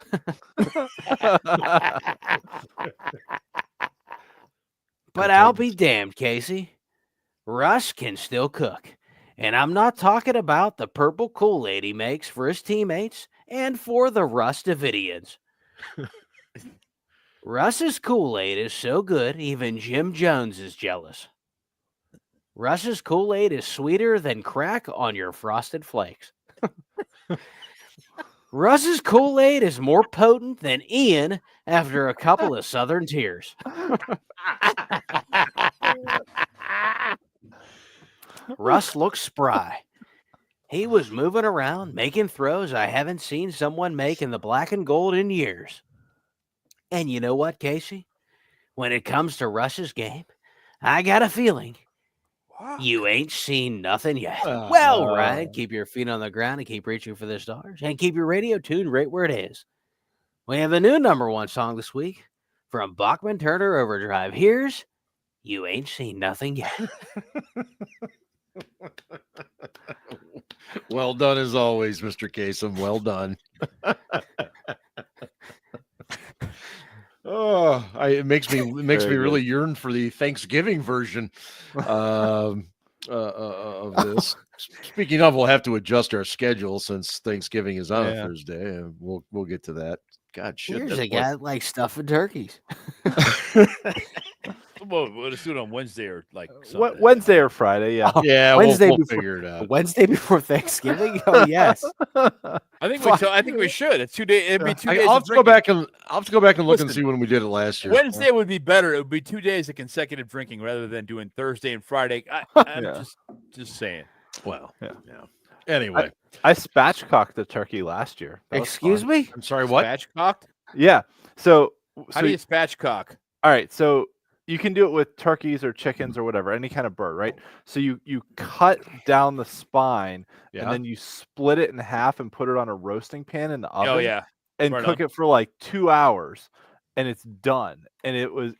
But I'll be damned, Casey. Russ can still cook. And I'm not talking about the purple Kool-Aid he makes for his teammates and for the Russ Davidians. Russ's Kool-Aid is so good, even Jim Jones is jealous. Russ's Kool-Aid is sweeter than crack on your Frosted Flakes. Russ's Kool-Aid is more potent than Ian after a couple of Southern tears. Russ looks spry. He was moving around, making throws I haven't seen someone make in the black and gold in years. And you know what, Casey? When it comes to Russ's game, I got a feeling you ain't seen nothing yet. Well, Ryan, keep your feet on the ground and keep reaching for the stars. And keep your radio tuned right where it is. We have a new number 1 song this week from Bachman Turner Overdrive. Here's You Ain't Seen Nothing Yet. Well done as always, Mr. Kasem. Well done. It makes me really yearn for the Thanksgiving version of this. Speaking of, we'll have to adjust our schedule since Thanksgiving is on a Thursday, and we'll get to that. God, shit. Here's a guy that likes stuffing turkeys. We'll just do it on Wednesday or like Wednesday or Friday. Yeah, Wednesday we'll before, figure it out. Wednesday before Thanksgiving. Oh yes, I think we should. It's 2 days. It'd be 2 days. I'll have to go back and look and see when we did it last year. Wednesday would be better. It would be 2 days of consecutive drinking rather than doing Thursday and Friday. I'm just saying. Well, yeah. Anyway, I spatchcocked the turkey last year. Excuse me? I'm sorry. What? Spatchcocked? Yeah. So how do you spatchcock? All right. So you can do it with turkeys or chickens or whatever, any kind of bird, right? So you cut down the spine and then you split it in half and put it on a roasting pan in the oven. Oh yeah. And cook it for like 2 hours and it's done. And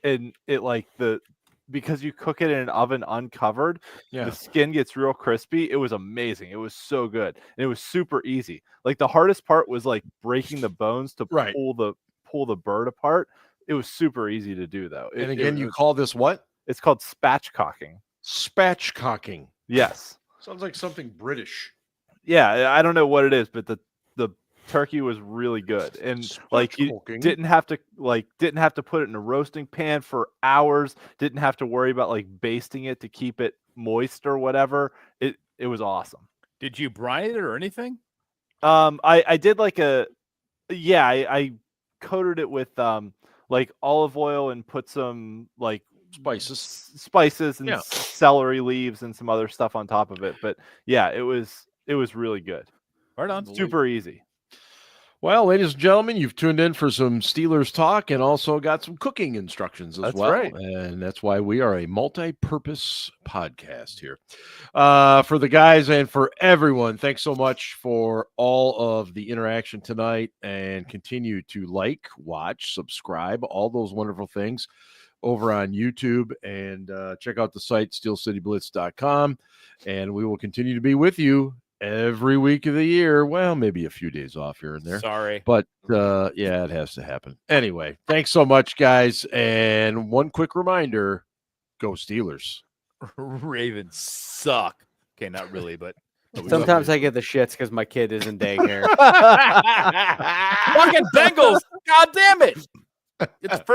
because you cook it in an oven uncovered, the skin gets real crispy. It was amazing. It was so good. And it was super easy. Like the hardest part was like breaking the bones to pull the bird apart. It was super easy to do though. And again, you call this what? It's called spatchcocking. Spatchcocking. Yes. Sounds like something British. Yeah, I don't know what it is, but the turkey was really good. And like you didn't have to put it in a roasting pan for hours, didn't have to worry about like basting it to keep it moist or whatever. It was awesome. Did you brine it or anything? I did like I coated it with like olive oil and put some like spices and celery leaves and some other stuff on top of it. But yeah, it was really good. Right on. Super easy. Well, ladies and gentlemen, you've tuned in for some Steelers talk and also got some cooking instructions as That's well. right. And that's why we are a multi-purpose podcast here. For the guys and for everyone, thanks so much for all of the interaction tonight, and continue to like, watch, subscribe, all those wonderful things over on YouTube, and check out the site, steelcityblitz.com. And we will continue to be with you every week of the year. Well, maybe a few days off here and there. Sorry. But yeah, it has to happen. Anyway, thanks so much, guys. And one quick reminder, go Steelers. Ravens suck. Okay, not really, but Sometimes I get the shits because my kid is in daycare. fucking Bengals. God damn it. It's first.